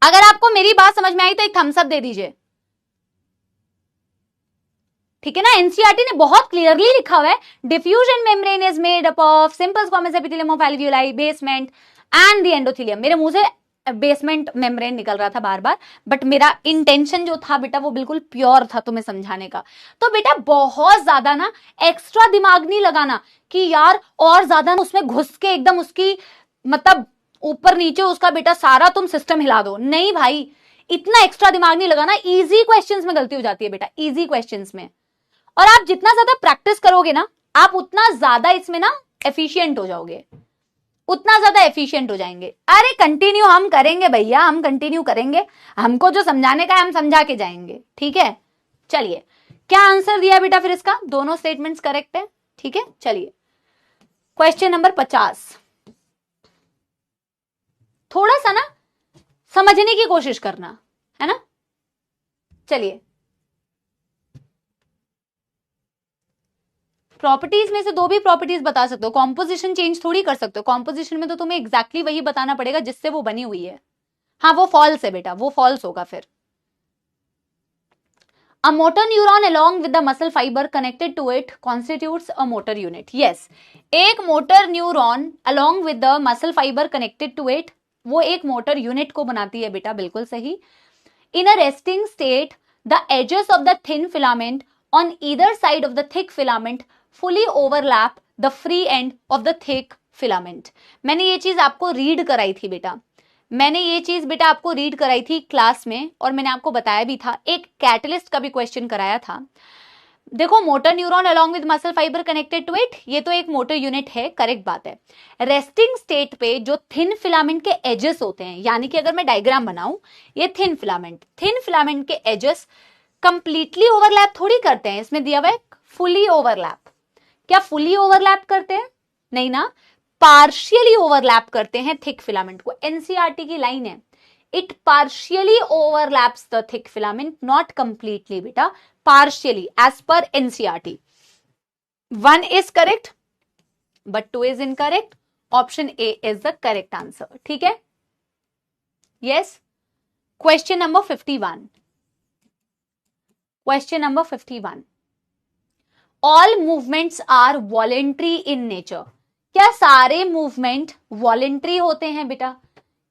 अगर आपको मेरी बात समझ में आई तो एक थम्स अप दे दीजिए, ठीक है ना। एनसीईआरटी ने बहुत क्लियरली लिखा हुआ है diffusion membrane is made up of simple squamous epithelium of alveoli, basement and the endothelium. मेरे मुंह से बेसमेंट मेम्ब्रेन निकल रहा था बार बार, बट मेरा इंटेंशन जो था बेटा वो बिल्कुल प्योर था तुम्हें समझाने का। तो बेटा बहुत ज्यादा ना एक्स्ट्रा दिमाग नहीं लगाना कि यार और ज्यादा उसमें घुस के एकदम उसकी मतलब ऊपर नीचे उसका बेटा सारा तुम सिस्टम हिला दो। नहीं भाई, इतना एक्स्ट्रा दिमाग नहीं लगाना। इजी क्वेश्चंस में गलती हो जाती है बेटा, इजी क्वेश्चंस में। और आप जितना ज्यादा प्रैक्टिस करोगे ना, आप उतना ज्यादा इसमें ना एफिशिएंट हो जाओगे, उतना ज्यादा एफिशिएंट हो जाएंगे। अरे कंटिन्यू हम करेंगे भैया, हम कंटिन्यू करेंगे, हमको जो समझाने का है हम समझा के जाएंगे, ठीक है। चलिए क्या आंसर दिया बेटा फिर इसका? दोनों स्टेटमेंट्स करेक्ट है, ठीक है। चलिए क्वेश्चन नंबर 50, थोड़ा सा ना समझने की कोशिश करना है ना। चलिए प्रॉपर्टीज में से 2 भी प्रॉपर्टीज बता सकते हो, कॉम्पोजिशन चेंज थोड़ी कर सकते हो। कॉम्पोजिशन में तो तुम्हें एग्जैक्टली वही बताना पड़ेगा जिससे वो बनी हुई है। हाँ वो फॉल्स है बेटा, वो फॉल्स होगा फिर। A motor neuron along with the muscle fiber connected to it constitutes a motor unit. Yes, एक motor neuron along with the muscle fiber connected to it वो एक मोटर यूनिट को बनाती है बेटा, बिल्कुल सही। In a resting state, the edges of the thin filament on either side of the thick filament fully overlap the free end of the thick filament. मैंने ये चीज आपको रीड कराई थी बेटा, मैंने ये चीज बेटा आपको रीड कराई थी क्लास में, और मैंने आपको बताया भी था, एक कैटलिस्ट का भी क्वेश्चन कराया था। देखो motor neuron along with muscle fibre connected to it, ये तो एक मोटर यूनिट है, करेक्ट बात है। रेस्टिंग स्टेट पे जो थिन फिलामेंट के एजेस होते हैं, यानी कि अगर मैं डायग्राम बनाऊं, ये थिन फिलामेंट के एजेस कंप्लीटली ओवरलैप थोड़ी करते हैं, इसमें दिया हुआ है फुली ओवरलैप। क्या फुली ओवरलैप करते हैं? नहीं ना, पार्शियली ओवरलैप करते हैं थिक फिलामेंट को। एनसीईआरटी की लाइन है, it partially overlaps the thick filament, not completely बेटा, partially as per NCERT. 1 is correct but 2 is incorrect. Option A is the correct answer, ठीक है। Yes, question number 51। Question number 51, all movements are voluntary in nature. क्या सारे movement voluntary होते हैं बेटा?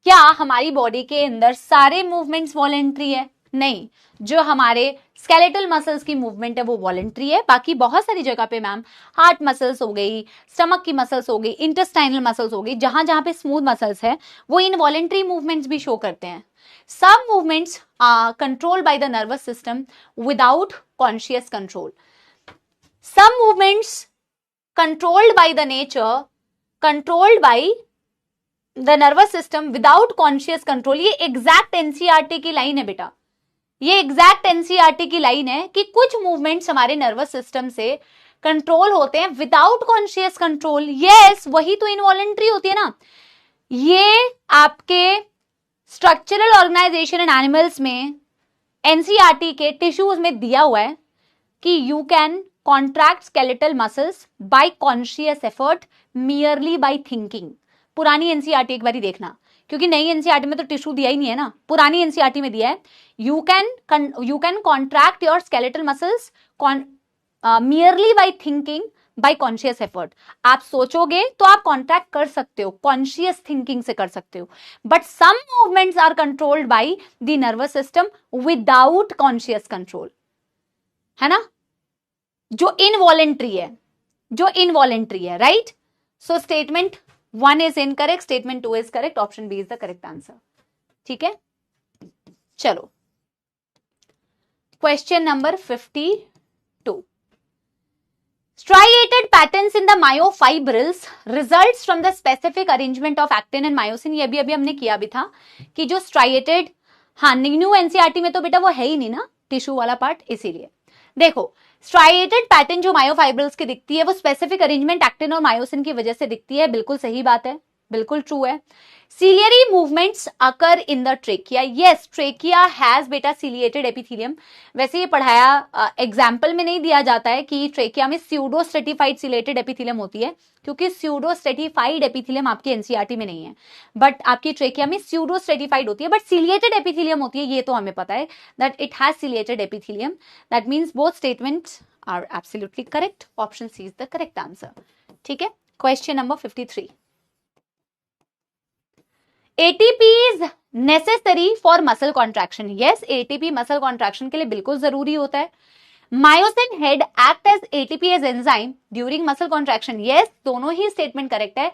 क्या हमारी बॉडी के अंदर सारे मूवमेंट्स वॉलेंट्री है? नहीं, जो हमारे स्केलेटल मसल्स की मूवमेंट है वो वॉलेंट्री है। बाकी बहुत सारी जगह पे मैम हार्ट मसल्स हो गई, स्टमक की मसल्स हो गई, इंटेस्टाइनल मसल्स हो गई, जहां जहां पे स्मूथ मसल्स है वो इनवॉलेंट्री मूवमेंट्स भी शो करते हैं। Some movements are controlled by the nervous system without conscious control. Some movements controlled by the nature, controlled by the nervous system without conscious control. ये एग्जैक्ट एनसीईआरटी की line है बेटा, ये exact NCERT की line है कि कुछ movements हमारे नर्वस सिस्टम से कंट्रोल होते हैं विदाउट कॉन्शियस कंट्रोल। यस, वही तो इनवॉलेंट्री होती है ना। ये आपके स्ट्रक्चरल ऑर्गेनाइजेशन इन एनिमल्स में एनसीईआरटी के टिश्यूज में दिया हुआ है कि you can contract skeletal muscles by conscious effort merely by thinking. पुरानी एनसीईआरटी एक बार देखना, क्योंकि नई एनसीईआरटी में तो टिश्यू दिया ही नहीं है ना, पुरानी एनसीईआरटी में दिया है you can contract your skeletal muscles merely by thinking by conscious effort. आप सोचोगे तो आप कॉन्ट्रैक्ट कर सकते हो, कॉन्शियस थिंकिंग से कर सकते हो, but some movements are controlled by the nervous system without conscious control, है ना, जो इनवॉलेंट्री है, जो इनवॉलेंट्री है, right. So statement 1 is incorrect, statement 2 is correct, option B is the correct answer. ठीक है, चलो question number 52। Striated patterns in the myofibrils results from the specific arrangement of actin and myosin। ये भी अभी हमने किया भी था कि जो striated, हाँ न्यू एनसीईआरटी में तो बेटा वो है ही नहीं ना टिश्यू वाला पार्ट, इसीलिए देखो स्ट्राइएटेड पैटर्न जो मायोफाइब्रल्स की दिखती है वो स्पेसिफिक अरेंजमेंट एक्टिन और मायोसिन की वजह से दिखती है। बिल्कुल सही बात है, बिल्कुल ट्रू है। Ciliary movements occur in the trachea. Yes, trachea has बेटा सीलिएटेड एपिथेलियम। वैसे ये पढ़ाया एग्जाम्पल में नहीं दिया जाता है कि ट्रेकिया में स्यूडो स्ट्रेटिफाइड सीलिएटेड एपिथेलियम होती है, क्योंकि स्यूडो स्ट्रेटिफाइड एपिथेलियम आपकी एनसीईआरटी में नहीं है, बट आपकी ट्रेकिया में स्यूडो स्ट्रेटिफाइड होती है, बट सीलिएटेड एपिथेलियम होती है, ये तो हमें पता है that it has ciliated epithelium. That means both statements are absolutely correct, option C is the correct answer. ठीक है, question number 53। ATP is necessary for muscle contraction। yes, ATP muscle contraction के लिए बिल्कुल जरूरी होता है। Myosin head act as ATPase enzyme during muscle contraction. yes, दोनों ही स्टेटमेंट करेक्ट है।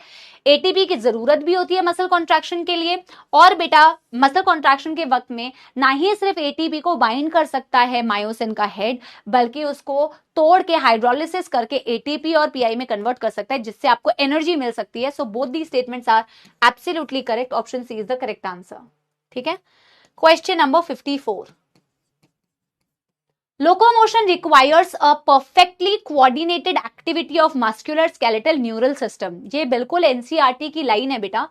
ATP की जरूरत भी होती है मसल कॉन्ट्रैक्शन के लिए, और बेटा मसल कॉन्ट्रैक्शन के वक्त में ना ही सिर्फ ATP को बाइंड कर सकता है मायोसिन का हेड, बल्कि उसको तोड़ के हाइड्रोलिसिस करके ATP और PI में कन्वर्ट कर सकता है, जिससे आपको एनर्जी मिल सकती है। So both the statements are absolutely correct, option C is the correct answer. ठीक है, question number 54। Locomotion requires a perfectly coordinated activity of muscular skeletal neural system। ये बिल्कुल एनसीईआरटी की लाइन है बेटा।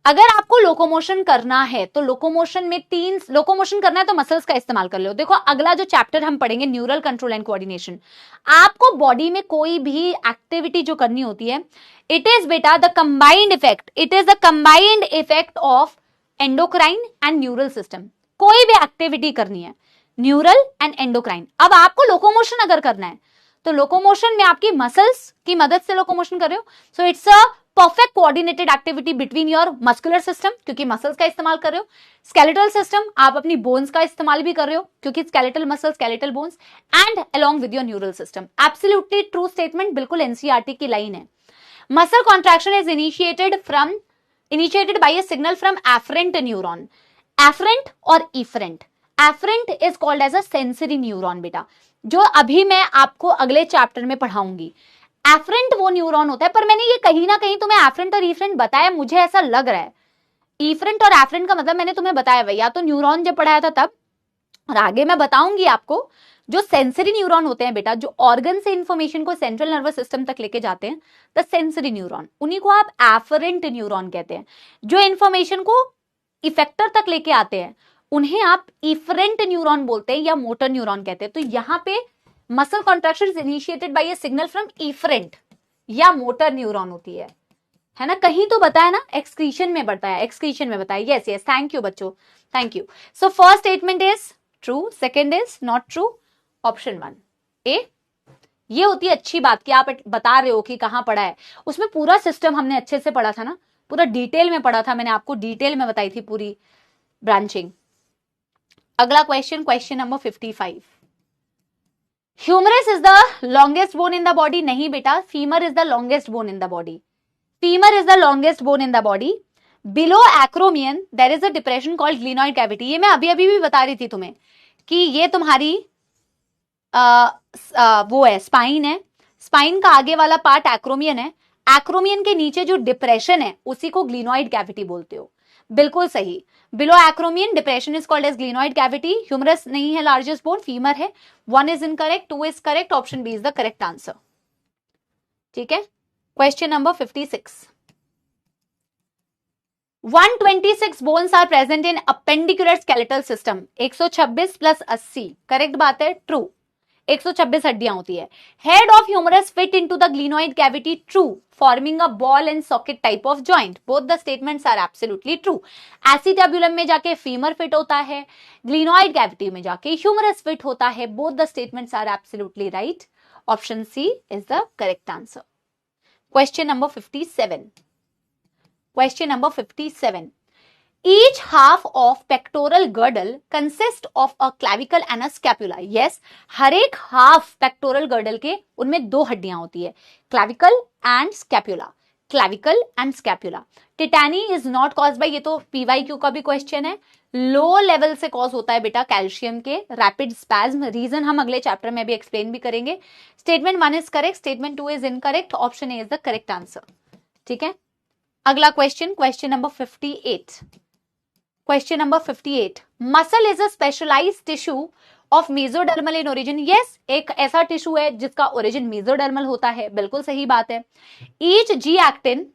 अगर आपको लोकोमोशन करना है तो लोकोमोशन में लोकोमोशन करना है तो मसल्स का इस्तेमाल कर लो। देखो अगला जो चैप्टर हम पढ़ेंगे न्यूरल कंट्रोल एंड कोऑर्डिनेशन, आपको बॉडी में कोई भी एक्टिविटी जो करनी होती है, इट इज बेटा the combined effect, it is the combined effect of endocrine and neural system. कोई भी एक्टिविटी करनी है न्यूरल एंड एंडोक्राइन। अब आपको लोकोमोशन अगर करना है तो लोकोमोशन में आपकी मसल्स की मदद से लोकोमोशन कर रहे हो, so it's a perfect coordinated activity between your muscular system, क्योंकि मसल्स का इस्तेमाल कर रहे हो, स्केलेटल सिस्टम, आप अपनी बोन्स का इस्तेमाल भी कर रहे हो, क्योंकि skeletal muscle skeletal bones, and along with your neural system. Absolutely true statement, बिल्कुल एनसीईआरटी की लाइन है। Muscle contraction is initiated by a signal from afferent neuron. Afferent और efferent, afferent is called as a sensory neuron बेटा, जो अभी मैं आपको अगले चैप्टर में पढ़ाऊंगी। एफरेंट वो न्यूरॉन होता है, पर मैंने ये कहीं ना कहीं तुम्हें एफरेंट और इफरेंट बताया, मुझे ऐसा लग रहा है। इफरेंट और एफरेंट का मतलब मैंने तुम्हें बताया भाई, या तो न्यूरॉन जब पढ़ाया था तब, और आगे मैं बताऊंगी आपको जो सेंसरी न्यूरॉन होते हैं बेटा, जो ऑर्गन से इंफॉर्मेशन को सेंट्रल नर्वस सिस्टम तक लेके जाते हैं, द सेंसरी न्यूरॉन, उन्हीं को आप एफरेंट न्यूरॉन कहते हैं। जो इंफॉर्मेशन को इफेक्टर तक लेके आते हैं उन्हें आप इफरेंट न्यूरॉन बोलते हैं या मोटर न्यूरॉन कहते हैं। तो यहाँ पे muscle contraction is initiated by a signal from efferent या मोटर न्यूरॉन होती है ना। कहीं तो बताया ना, एक्सक्रीशन में बताया, एक्सक्रीशन में बताया। यस यस, थैंक यू बच्चों, thank you. So first statement is true, second is not true, option 1 ए। ये होती है अच्छी बात कि आप बता रहे हो कि कहां पढ़ा है, उसमें पूरा सिस्टम हमने अच्छे से पढ़ा था ना, पूरा डिटेल में पढ़ा था, मैंने आपको डिटेल में बताई थी पूरी ब्रांचिंग। अगला question, question number 55। Humerus is the longest bone in the body. नहीं बेटा, femur is the longest bone in the body. Femur is the longest bone in the body. Below acromion there is a depression called glenoid cavity. ये मैं अभी अभी भी बता रही थी तुम्हें कि ये तुम्हारी वो है, स्पाइन है। स्पाइन का आगे वाला पार्ट एक्रोमियन है। एक्रोमियन के नीचे जो डिप्रेशन है उसी को ग्लिनॉइड कैविटी बोलते हो। बिल्कुल सही। Below acromion depression is called as glenoid cavity. Humerus नहीं है लार्जेस्ट बोन, फीमर है। 1 is incorrect, 2 is correct, option B is the correct answer. ठीक है, question number 56। 126 bones are present in appendicular skeletal system. 126 plus 80, correct बात है, true. 126 हड्डियां होती है। Head of humerus fit into the glenoid cavity, true, forming a ball and socket type of joint. Both the statements are absolutely true. Acetabulum में जाके femur fit होता है, glenoid cavity में जाके ह्यूमरस फिट होता है। Both the statements are absolutely right. Option C is the correct answer. Question number 57। Question number 57। Each half of pectoral girdle consists of a clavicle and a scapula. Yes, हर एक half pectoral girdle के उनमें 2 हड्डियां होती है, clavicle and scapula. clavicle and scapula. टिटैनी is not caused by, ये तो PYQ का भी क्वेश्चन है, लो लेवल से कॉज होता है बेटा कैल्शियम के, रैपिड स्पैज्म। रीजन हम अगले चैप्टर में भी एक्सप्लेन भी करेंगे। Statement 1 is correct, statement 2 is incorrect, option A is the correct answer. ठीक है, अगला question, question number 58। Question number 58। Muscle is a specialised tissue of mesodermal in origin. Yes, एक ऐसा टिश्यू है जिसका ओरिजिन मेसोडर्मल होता है, बिल्कुल सही बात है। Each G actin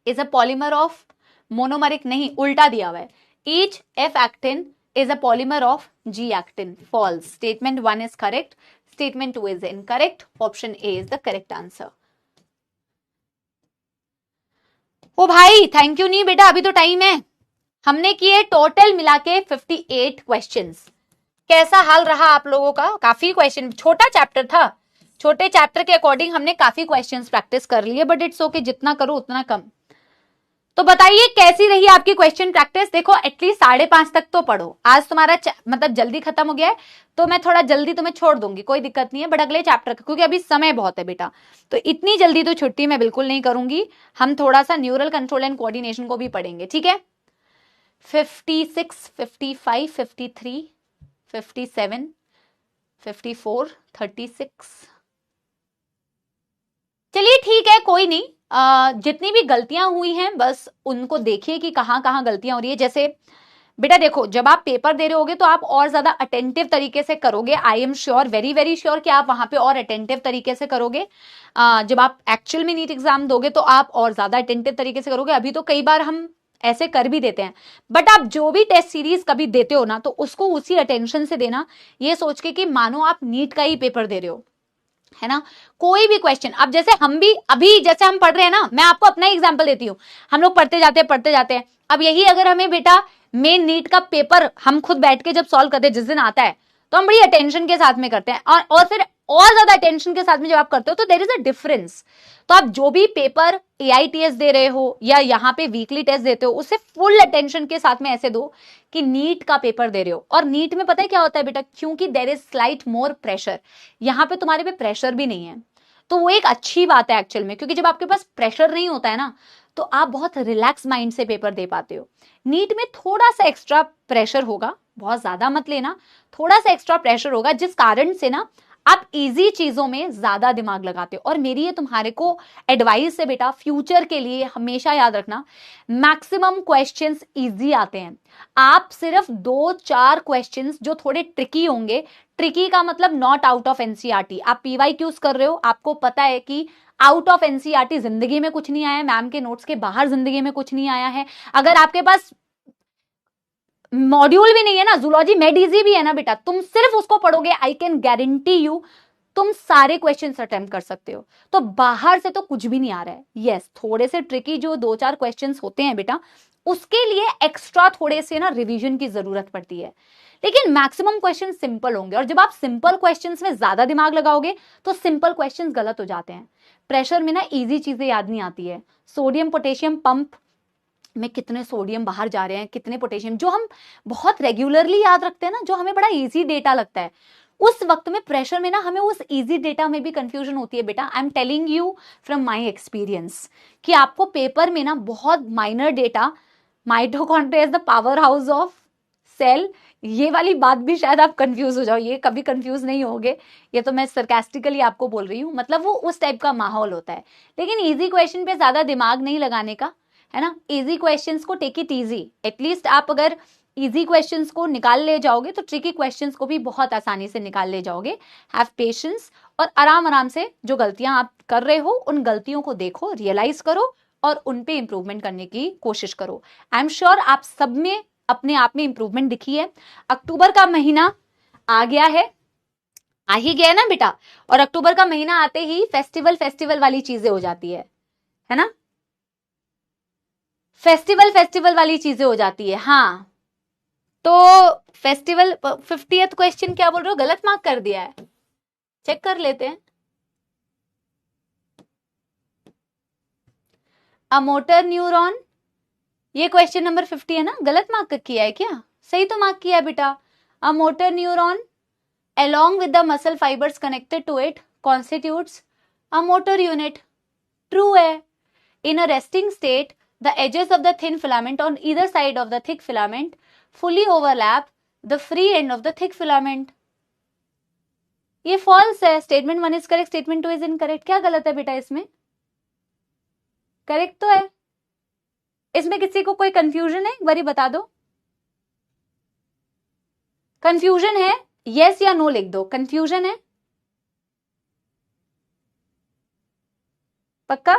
is a polymer of monomeric, नहीं उल्टा दिया हुआ है, each F actin is a polymer of G actin, false. Statement 1 is correct, statement 2 is incorrect, option A is the correct answer. ओ भाई थैंक यू नहीं बेटा, अभी तो टाइम है। हमने किए टोटल मिला के 58 क्वेश्चंस। कैसा हाल रहा आप लोगों का? काफी क्वेश्चन, छोटा चैप्टर था, छोटे चैप्टर के अकॉर्डिंग हमने काफी क्वेश्चंस प्रैक्टिस कर लिए, बट इट्स ओके, जितना करो उतना कम। तो बताइए कैसी रही आपकी क्वेश्चन प्रैक्टिस? देखो एटलीस्ट 5:30 तक तो पढ़ो। आज तुम्हारा मतलब जल्दी खत्म हो गया है तो मैं थोड़ा जल्दी तुम्हें छोड़ दूंगी, कोई दिक्कत नहीं है, बट अगले चैप्टर क्योंकि अभी समय बहुत है बेटा, तो इतनी जल्दी तो छुट्टी मैं बिल्कुल नहीं करूंगी। हम थोड़ा सा न्यूरल कंट्रोल एंड कोऑर्डिनेशन को भी पढ़ेंगे, ठीक है। 56, 55, 53, 57, 54, 36। चलिए ठीक है, कोई नहीं। जितनी भी गलतियां हुई हैं बस उनको देखिए कि कहां कहां गलतियां हो रही है। जैसे बेटा देखो, जब आप पेपर दे रहे होगे तो आप और ज्यादा अटेंटिव तरीके से करोगे। I am sure, very very sure कि आप वहां पे और अटेंटिव तरीके से करोगे। जब आप एक्चुअल में नीट एग्जाम दोगे तो आप और ज्यादा अटेंटिव तरीके से करोगे। अभी तो कई बार हम ऐसे कर भी देते हैं, बट आप जो भी टेस्ट सीरीज कभी देते हो ना तो उसको उसी अटेंशन से देना, ये सोच के कि मानो आप नीट का ही पेपर दे रहे हो, है ना। कोई भी क्वेश्चन, अब जैसे हम भी अभी जैसे हम पढ़ रहे हैं ना, मैं आपको अपना ही एग्जांपल देती हूँ। हम लोग पढ़ते जाते हैं। अब यही अगर हमें बेटा मेन नीट का पेपर हम खुद बैठ के जब सॉल्व करते हैं, जिस दिन आता है, तो हम बड़ी अटेंशन के साथ में करते हैं, और फिर और ज्यादा अटेंशन के साथ में जब आप करते हो तो देयर इज अ डिफरेंस। तो आप जो भी पेपर AITS दे रहे हो या यहाँ पे वीकली टेस्ट देते हो, उसे फुल अटेंशन के साथ में ऐसे दो कि नीट का पेपर दे रहे हो। और नीट में पता है क्या होता है बेटा, क्योंकि there is slight more pressure, यहाँ पे तुम्हारे पे प्रेशर भी नहीं है, तो वो एक अच्छी बात है एक्चुअल में, क्योंकि जब आपके पास प्रेशर नहीं होता है ना तो आप बहुत रिलैक्स माइंड से पेपर दे पाते हो। नीट में थोड़ा सा एक्स्ट्रा प्रेशर होगा, बहुत ज्यादा मत लेना, थोड़ा सा एक्स्ट्रा प्रेशर होगा, जिस कारण से ना आप इजी चीजों में ज्यादा दिमाग लगाते हो। और मेरी ये तुम्हारे को एडवाइस है बेटा, फ्यूचर के लिए हमेशा याद रखना, मैक्सिमम क्वेश्चंस इजी आते हैं। आप सिर्फ 2-4 क्वेश्चंस जो थोड़े ट्रिकी होंगे, ट्रिकी का मतलब नॉट आउट ऑफ एनसीईआरटी, आप PYQs कर रहे हो, आपको पता है कि आउट ऑफ एनसीईआरटी जिंदगी में कुछ नहीं आया, मैम के नोट्स के बाहर जिंदगी में कुछ नहीं आया है। अगर आपके पास मॉड्यूल भी नहीं है ना, जूलॉजी मेड इजी भी है ना बेटा, तुम सिर्फ उसको पढ़ोगे, आई कैन गारंटी यू तुम सारे क्वेश्चंस अटेम्प्ट कर सकते हो। तो बाहर से तो कुछ भी नहीं आ रहा है। यस, थोड़े से ट्रिकी जो 2-4 क्वेश्चंस होते हैं बेटा, उसके लिए एक्स्ट्रा थोड़े से ना रिवीजन की जरूरत पड़ती है, लेकिन मैक्सिमम क्वेश्चन सिंपल होंगे। और जब आप सिंपल क्वेश्चंस में ज्यादा दिमाग लगाओगे तो सिंपल क्वेश्चंस गलत हो जाते हैं। प्रेशर में ना इजी चीजें याद नहीं आती है। सोडियम पोटेशियम पंप में कितने सोडियम बाहर जा रहे हैं, कितने पोटेशियम, जो हम बहुत रेगुलरली याद रखते हैं ना, जो हमें बड़ा इजी डेटा लगता है, उस वक्त में प्रेशर में ना हमें उस इजी डेटा में भी कंफ्यूजन होती है बेटा। I am telling you from my experience कि आपको पेपर में ना बहुत minor data, mitochondria is the power house of cell, ये वाली बात भी शायद आप कंफ्यूज हो जाओ, ये कभी कंफ्यूज नहीं होगे, ये तो मैं सरकास्टिकली आपको बोल रही हूँ, मतलब वो उस टाइप का माहौल होता है। लेकिन इजी क्वेश्चन पे ज्यादा दिमाग नहीं लगाने का, है ना। इजी क्वेश्चंस को टेक इट इजी, एटलीस्ट आप अगर इजी क्वेश्चंस को निकाल ले जाओगे तो ट्रिकी क्वेश्चंस को भी बहुत आसानी से निकाल ले जाओगे। हैव पेशेंस, और आराम आराम से जो गलतियां आप कर रहे हो उन गलतियों को देखो, रियलाइज करो और उन पे इंप्रूवमेंट करने की कोशिश करो। आई एम श्योर आप सब में अपने आप में इंप्रूवमेंट दिखी है। अक्टूबर का महीना आ गया है, आ ही गया ना बेटा, और अक्टूबर का महीना आते ही फेस्टिवल वाली चीजें हो जाती है ना, फेस्टिवल वाली चीजें हो जाती है। हाँ, तो फेस्टिवल 50th क्वेश्चन क्या बोल रहे हो, गलत मार्क कर दिया है, चेक कर लेते हैं। अ मोटर न्यूरॉन, ये क्वेश्चन नंबर 50 है ना, गलत मार्क किया है क्या, सही तो मार्क किया है बेटा। A motor neuron along with the muscle fibers connected to it constitutes a motor unit, true है। in a resting state the edges of the thin filament on either side of the thick filament fully overlap the free end of the thick filament, ये false है। statement 1 is correct, statement 2 is incorrect। क्या गलत है बेटा इसमें, correct तो है। इसमें किसी को कोई कंफ्यूजन है, एक बारी बता दो, कंफ्यूजन है, यस या नो लिख दो, कंफ्यूजन है पक्का।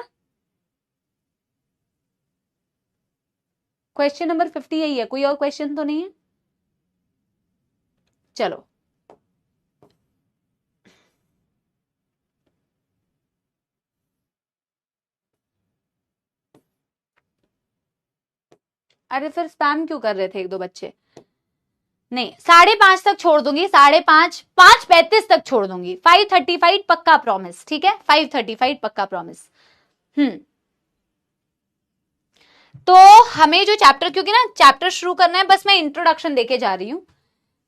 क्वेश्चन नंबर 50 यही है, कोई और क्वेश्चन तो नहीं है। चलो अरे फिर स्पैम क्यों कर रहे थे एक दो बच्चे, नहीं 5:30 तक छोड़ दूंगी, 5:30, 5:35 तक छोड़ दूंगी, 5:35 पक्का प्रॉमिस, ठीक है, 5:35 पक्का प्रॉमिस। तो हमें जो चैप्टर, क्योंकि ना चैप्टर शुरू करना है, बस मैं इंट्रोडक्शन देके जा रही हूं,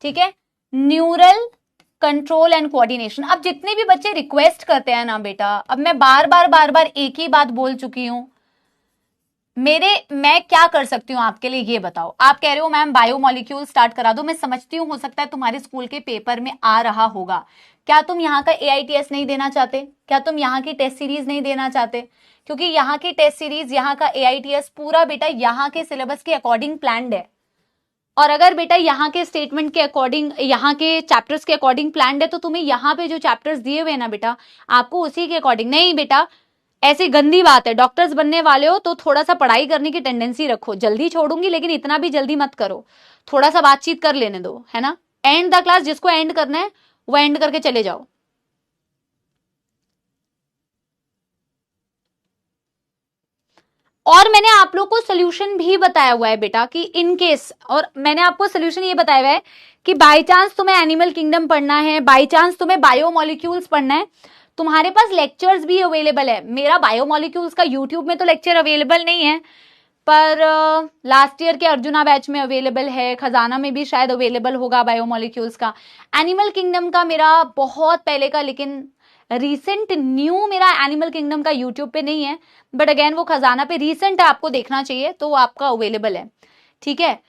ठीक है। Neural control and coordination. अब जितने भी बच्चे रिक्वेस्ट करते हैं ना बेटा, अब मैं बार बार एक ही बात बोल चुकी हूं, मैं क्या कर सकती हूँ आपके लिए ये बताओ। आप कह रहे हो मैम बायोमोलिक्यूल स्टार्ट करा दो, मैं समझती हूँ हो सकता है तुम्हारे स्कूल के पेपर में आ रहा होगा। क्या तुम यहाँ का AITS नहीं देना चाहते, क्या तुम यहाँ की टेस्ट सीरीज नहीं देना चाहते, क्योंकि यहाँ की टेस्ट सीरीज, यहाँ का AITS पूरा बेटा यहाँ के सिलेबस के अकॉर्डिंग प्लान्ड है। और अगर बेटा यहाँ के स्टेटमेंट के अकॉर्डिंग, यहाँ के चैप्टर्स के अकॉर्डिंग प्लान्ड है, तो तुम्हें यहाँ पे जो चैप्टर्स दिए हुए हैं ना बेटा, आपको उसी के अकॉर्डिंग, नहीं बेटा ऐसी गंदी बात है, डॉक्टर्स बनने वाले हो तो थोड़ा सा पढ़ाई करने की टेंडेंसी रखो। जल्दी छोड़ूंगी लेकिन इतना भी जल्दी मत करो, थोड़ा सा बातचीत कर लेने दो, है ना। एंड द क्लास, जिसको एंड करना है वो एंड करके चले जाओ। और मैंने आप लोग को सोल्यूशन भी बताया हुआ है बेटा कि इन केस, और मैंने आपको सोल्यूशन ये बताया हुआ है कि बाय चांस तुम्हें एनिमल किंगडम पढ़ना है, बाय चांस तुम्हें बायोमोलिक्यूल्स पढ़ना है, तुम्हारे पास लेक्चर्स भी अवेलेबल है। मेरा बायोमोलिक्यूल्स का यूट्यूब में तो लेक्चर अवेलेबल नहीं है, पर लास्ट ईयर के अर्जुना बैच में अवेलेबल है, खजाना में भी शायद अवेलेबल होगा बायोमोलिक्यूल्स का। एनिमल किंगडम का मेरा बहुत पहले का, लेकिन रीसेंट न्यू मेरा एनिमल किंगडम का यूट्यूब पे नहीं है, बट अगेन वो खजाना पे रीसेंट आपको देखना चाहिए, तो वो आपका अवेलेबल है, ठीक है।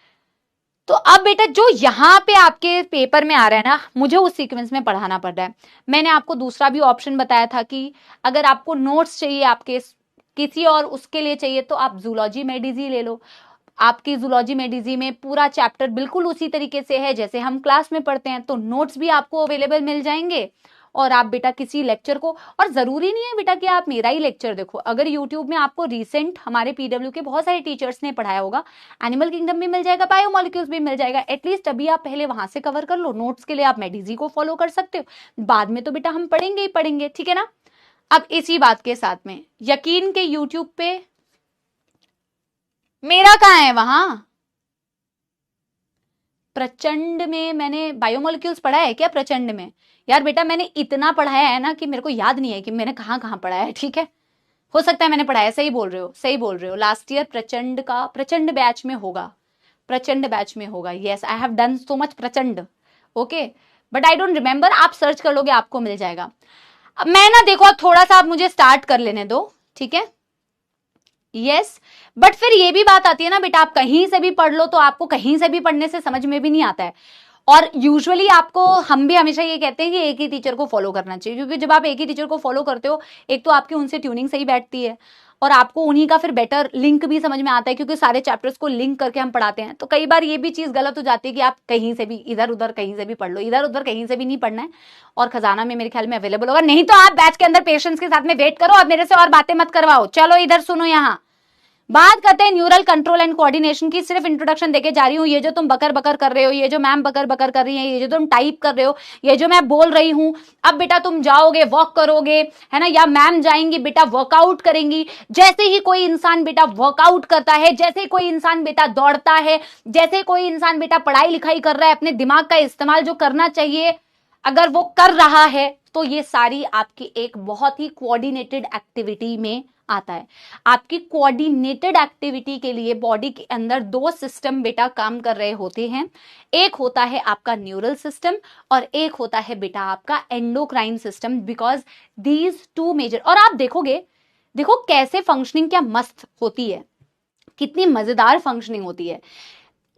तो अब बेटा जो यहाँ पे आपके पेपर में आ रहा है ना, मुझे उस सीक्वेंस में पढ़ाना पड़ रहा है। मैंने आपको दूसरा भी ऑप्शन बताया था कि अगर आपको नोट्स चाहिए आपके किसी और उसके लिए चाहिए, तो आप जूलॉजी मेडिजी ले लो। आपकी जूलॉजी मेडिजी में पूरा चैप्टर बिल्कुल उसी तरीके से है जैसे हम क्लास में पढ़ते हैं, तो नोट्स भी आपको अवेलेबल मिल जाएंगे। और आप बेटा किसी लेक्चर को, और जरूरी नहीं है बेटा कि आप मेरा ही लेक्चर देखो, अगर यूट्यूब में आपको रिसेंट हमारे PW के बहुत सारे टीचर्स ने पढ़ाया होगा, एनिमल किंगडम भी मिल जाएगा, बायोमोलिक्यूल्स भी मिल जाएगा। एटलीस्ट अभी आप पहले वहां से कवर कर लो, नोट्स के लिए आप मेडिजी को फॉलो कर सकते हो, बाद में तो बेटा हम पढ़ेंगे ही पढ़ेंगे, ठीक है ना। अब इसी बात के साथ में यकीन के यूट्यूब पे मेरा कहाँ है, वहां प्रचंड में मैंने बायोमोलिक्यूल्स पढ़ा है क्या, प्रचंड में यार बेटा मैंने इतना पढ़ाया है ना कि मेरे को याद नहीं है कि मैंने कहाँ कहाँ पढ़ा है, ठीक है। हो सकता है मैंने पढ़ाया, सही बोल रहे हो, सही बोल रहे हो। लास्ट ईयर प्रचंड का, प्रचंड बैच में होगा, प्रचंड बैच में होगा। Yes, I have done so much Prachand, okay, but I don't remember. आप सर्च कर लोगे, आपको मिल जाएगा। अब मैं ना, देखो, अब थोड़ा सा आप मुझे स्टार्ट कर लेने दो, ठीक है। यस, बट फिर ये भी बात आती है ना बेटा, आप कहीं से भी पढ़ लो तो आपको कहीं से भी पढ़ने से समझ में भी नहीं आता है। और यूजुअली आपको, हम भी हमेशा ये कहते हैं कि एक ही टीचर को फॉलो करना चाहिए, क्योंकि जब आप एक ही टीचर को फॉलो करते हो, एक तो आपकी उनसे ट्यूनिंग सही बैठती है, और आपको उन्हीं का फिर बेटर लिंक भी समझ में आता है, क्योंकि सारे चैप्टर्स को लिंक करके हम पढ़ाते हैं। तो कई बार ये भी चीज गलत हो जाती है कि आप कहीं से भी, इधर उधर कहीं से भी पढ़ लो, इधर उधर कहीं से भी नहीं पढ़ना है। और खजाना में मेरे ख्याल में अवेलेबल होगा, नहीं तो आप बैच के अंदर पेशेंस के साथ में वेट करो, अब मेरे से और बातें मत करवाओ। चलो इधर सुनो, यहाँ बात करते हैं न्यूरल कंट्रोल एंड कोऑर्डिनेशन की। सिर्फ इंट्रोडक्शन देके जा रही हूँ। ये जो तुम बकर बकर कर रहे हो, ये जो मैम बकर बकर कर रही है, ये जो तुम टाइप कर रहे हो, ये जो मैं बोल रही हूँ, अब बेटा तुम जाओगे वॉक करोगे, है ना, या मैम जाएंगी बेटा वर्कआउट करेंगी। जैसे ही कोई इंसान बेटा वर्कआउट करता है, जैसे कोई इंसान बेटा दौड़ता है, जैसे कोई इंसान बेटा पढ़ाई लिखाई कर रहा है, अपने दिमाग का इस्तेमाल जो करना चाहिए अगर वो कर रहा है, तो ये सारी आपकी एक बहुत ही कोऑर्डिनेटेड एक्टिविटी में आता है। आपकी कोऑर्डिनेटेड एक्टिविटी के लिए बॉडी के अंदर दो सिस्टम बेटा काम कर रहे होते हैं। एक होता है आपका न्यूरल सिस्टम और एक होता है बेटा आपका endocrine system, because these two major. और आप देखोगे, देखो कैसे फंक्शनिंग क्या मस्त होती है, कितनी मजेदार फंक्शनिंग होती है।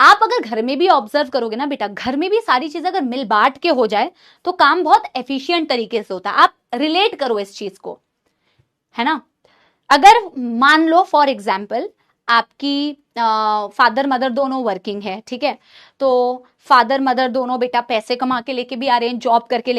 आप अगर घर में भी ऑब्जर्व करोगे ना बेटा, घर में भी सारी चीजें अगर मिल बांट के हो जाए तो काम बहुत एफिशिएंट तरीके से होता है। आप रिलेट करो इस चीज को, है ना। अगर मान लो फॉर एग्जाम्पल आपकी फादर मदर दोनों वर्किंग है, ठीक है, तो फादर मदर दोनों बेटा पैसे कमा के लेके भी आ रहे हैं, जॉब करके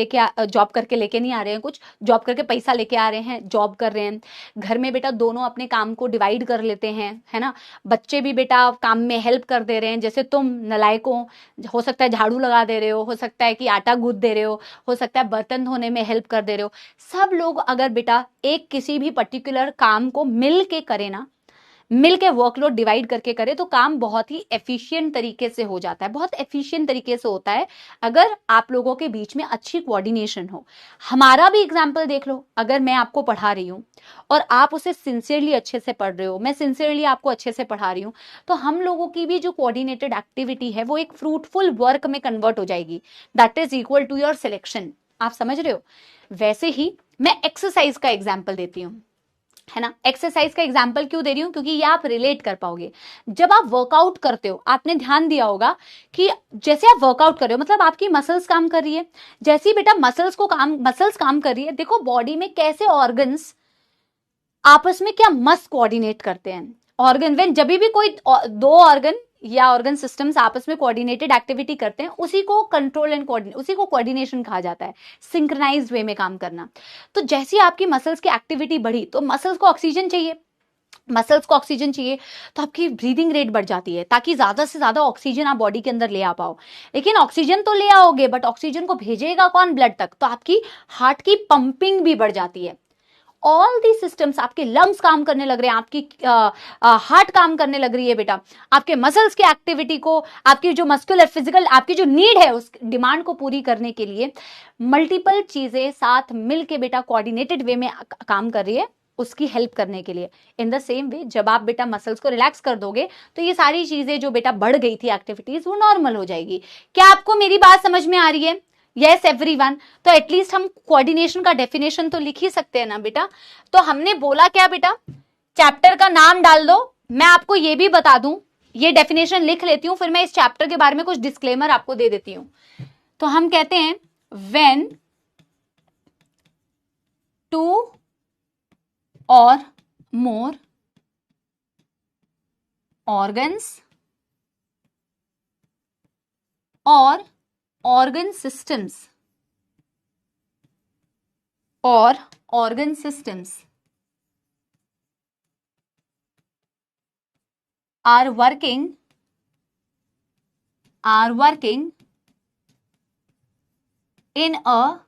लेके नहीं आ रहे हैं, कुछ जॉब करके पैसा लेके आ रहे हैं, जॉब कर रहे हैं। घर में बेटा दोनों अपने काम को डिवाइड कर लेते हैं, है ना। बच्चे भी बेटा काम में हेल्प कर दे रहे हैं, जैसे तुम नलायकों, हो सकता है झाड़ू लगा दे रहे हो सकता है कि आटा गूंथ दे रहे हो सकता है बर्तन धोने में हेल्प कर दे रहे हो। सब लोग अगर बेटा एक किसी भी पर्टिकुलर काम को मिल के करे ना, मिल के वर्कलोड डिवाइड करके करे, तो काम बहुत ही एफिशिएंट तरीके से हो जाता है, बहुत एफिशिएंट तरीके से होता है अगर आप लोगों के बीच में अच्छी कोऑर्डिनेशन हो। हमारा भी एग्जांपल देख लो, अगर मैं आपको पढ़ा रही हूँ और आप उसे सिंसियरली अच्छे से पढ़ रहे हो, मैं सिंसियरली आपको अच्छे से पढ़ा रही हूँ, तो हम लोगों की भी जो कोऑर्डिनेटेड एक्टिविटी है वो एक फ्रूटफुल वर्क में कन्वर्ट हो जाएगी, that is equal to your selection. आप समझ रहे हो। वैसे ही मैं एक्सरसाइज का एग्जाम्पल देती हूँ, है ना। एक्सरसाइज का एग्जाम्पल क्यों दे रही हूं, क्योंकि ये आप रिलेट कर पाओगे। जब आप वर्कआउट करते हो, आपने ध्यान दिया होगा कि जैसे आप वर्कआउट कर रहे हो मतलब आपकी मसल्स काम कर रही है। जैसे ही बेटा मसल्स काम कर रही है, देखो बॉडी में कैसे ऑर्गन्स आपस में क्या मस्त कोऑर्डिनेट करते हैं। ऑर्गन वेन जब भी कोई दो ऑर्गन या ऑर्गन सिस्टम्स आपस में कोऑर्डिनेटेड एक्टिविटी करते हैं, उसी को कंट्रोल एंड कोऑर्डिनेशन, उसी को कोऑर्डिनेशन कहा जाता है, सिंक्रोनाइज्ड वे में काम करना। तो जैसे आपकी मसल्स की एक्टिविटी बढ़ी, तो मसल्स को ऑक्सीजन चाहिए, तो आपकी ब्रीदिंग रेट बढ़ जाती है, ताकि ज्यादा से ज्यादा ऑक्सीजन आप बॉडी के अंदर ले आ पाओ। लेकिन ऑक्सीजन तो ले आओगे, बट ऑक्सीजन को भेजेगा कौन ब्लड तक, तो आपकी हार्ट की पंपिंग भी बढ़ जाती है। ऑल दी सिस्टम्स, आपके लंग्स काम करने लग रहे हैं, आपकी हार्ट काम करने लग रही है बेटा, आपके मसल्स की एक्टिविटी को, आपकी जो मस्कुलर फिजिकल आपकी जो नीड है उस डिमांड को पूरी करने के लिए मल्टीपल चीजें साथ मिलके बेटा कोऑर्डिनेटेड वे में काम कर रही है, उसकी हेल्प करने के लिए। इन द सेम वे जब आप बेटा मसल्स को रिलैक्स कर दोगे, तो ये सारी चीजें जो बेटा बढ़ गई थी एक्टिविटीज, वो नॉर्मल हो जाएगी। क्या आपको मेरी बात समझ में आ रही है। Yes everyone. तो एटलीस्ट हम कोऑर्डिनेशन का डेफिनेशन तो लिख ही सकते हैं ना बेटा। तो हमने बोला क्या बेटा, चैप्टर का नाम डाल दो। मैं आपको ये भी बता दूं, ये डेफिनेशन लिख लेती हूं, फिर मैं इस चैप्टर के बारे में कुछ डिस्क्लेमर आपको दे देती हूं। तो हम कहते हैं व्हेन टू और मोर ऑर्गन्स और organ systems or organ systems are working in a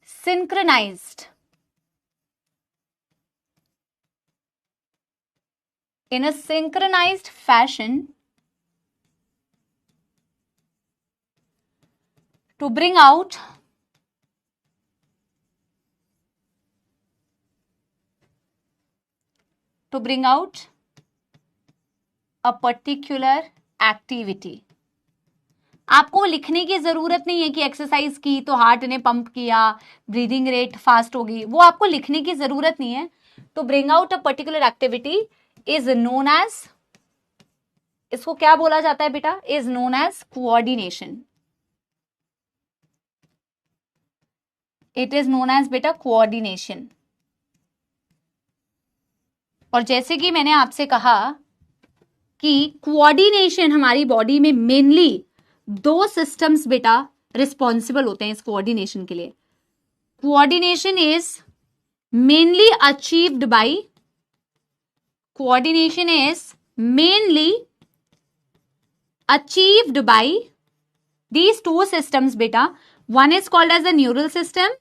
synchronized fashion to bring out to bring out a particular activity. आपको लिखने की जरूरत नहीं है कि एक्सरसाइज की तो हार्ट ने पंप किया, ब्रीदिंग रेट फास्ट होगी, वो आपको लिखने की जरूरत नहीं है। तो bring out a particular activity is known as, इसको क्या बोला जाता है बेटा, is known as coordination. It is known as बेटा कोऑर्डिनेशन। और जैसे कि मैंने आपसे कहा कि कोऑर्डिनेशन हमारी बॉडी में मेनली 2 सिस्टम्स बेटा रिस्पॉन्सिबल होते हैं इस कोऑर्डिनेशन के लिए। Coordination is mainly achieved by, coordination is mainly achieved by these 2 systems beta. One is called as the neural system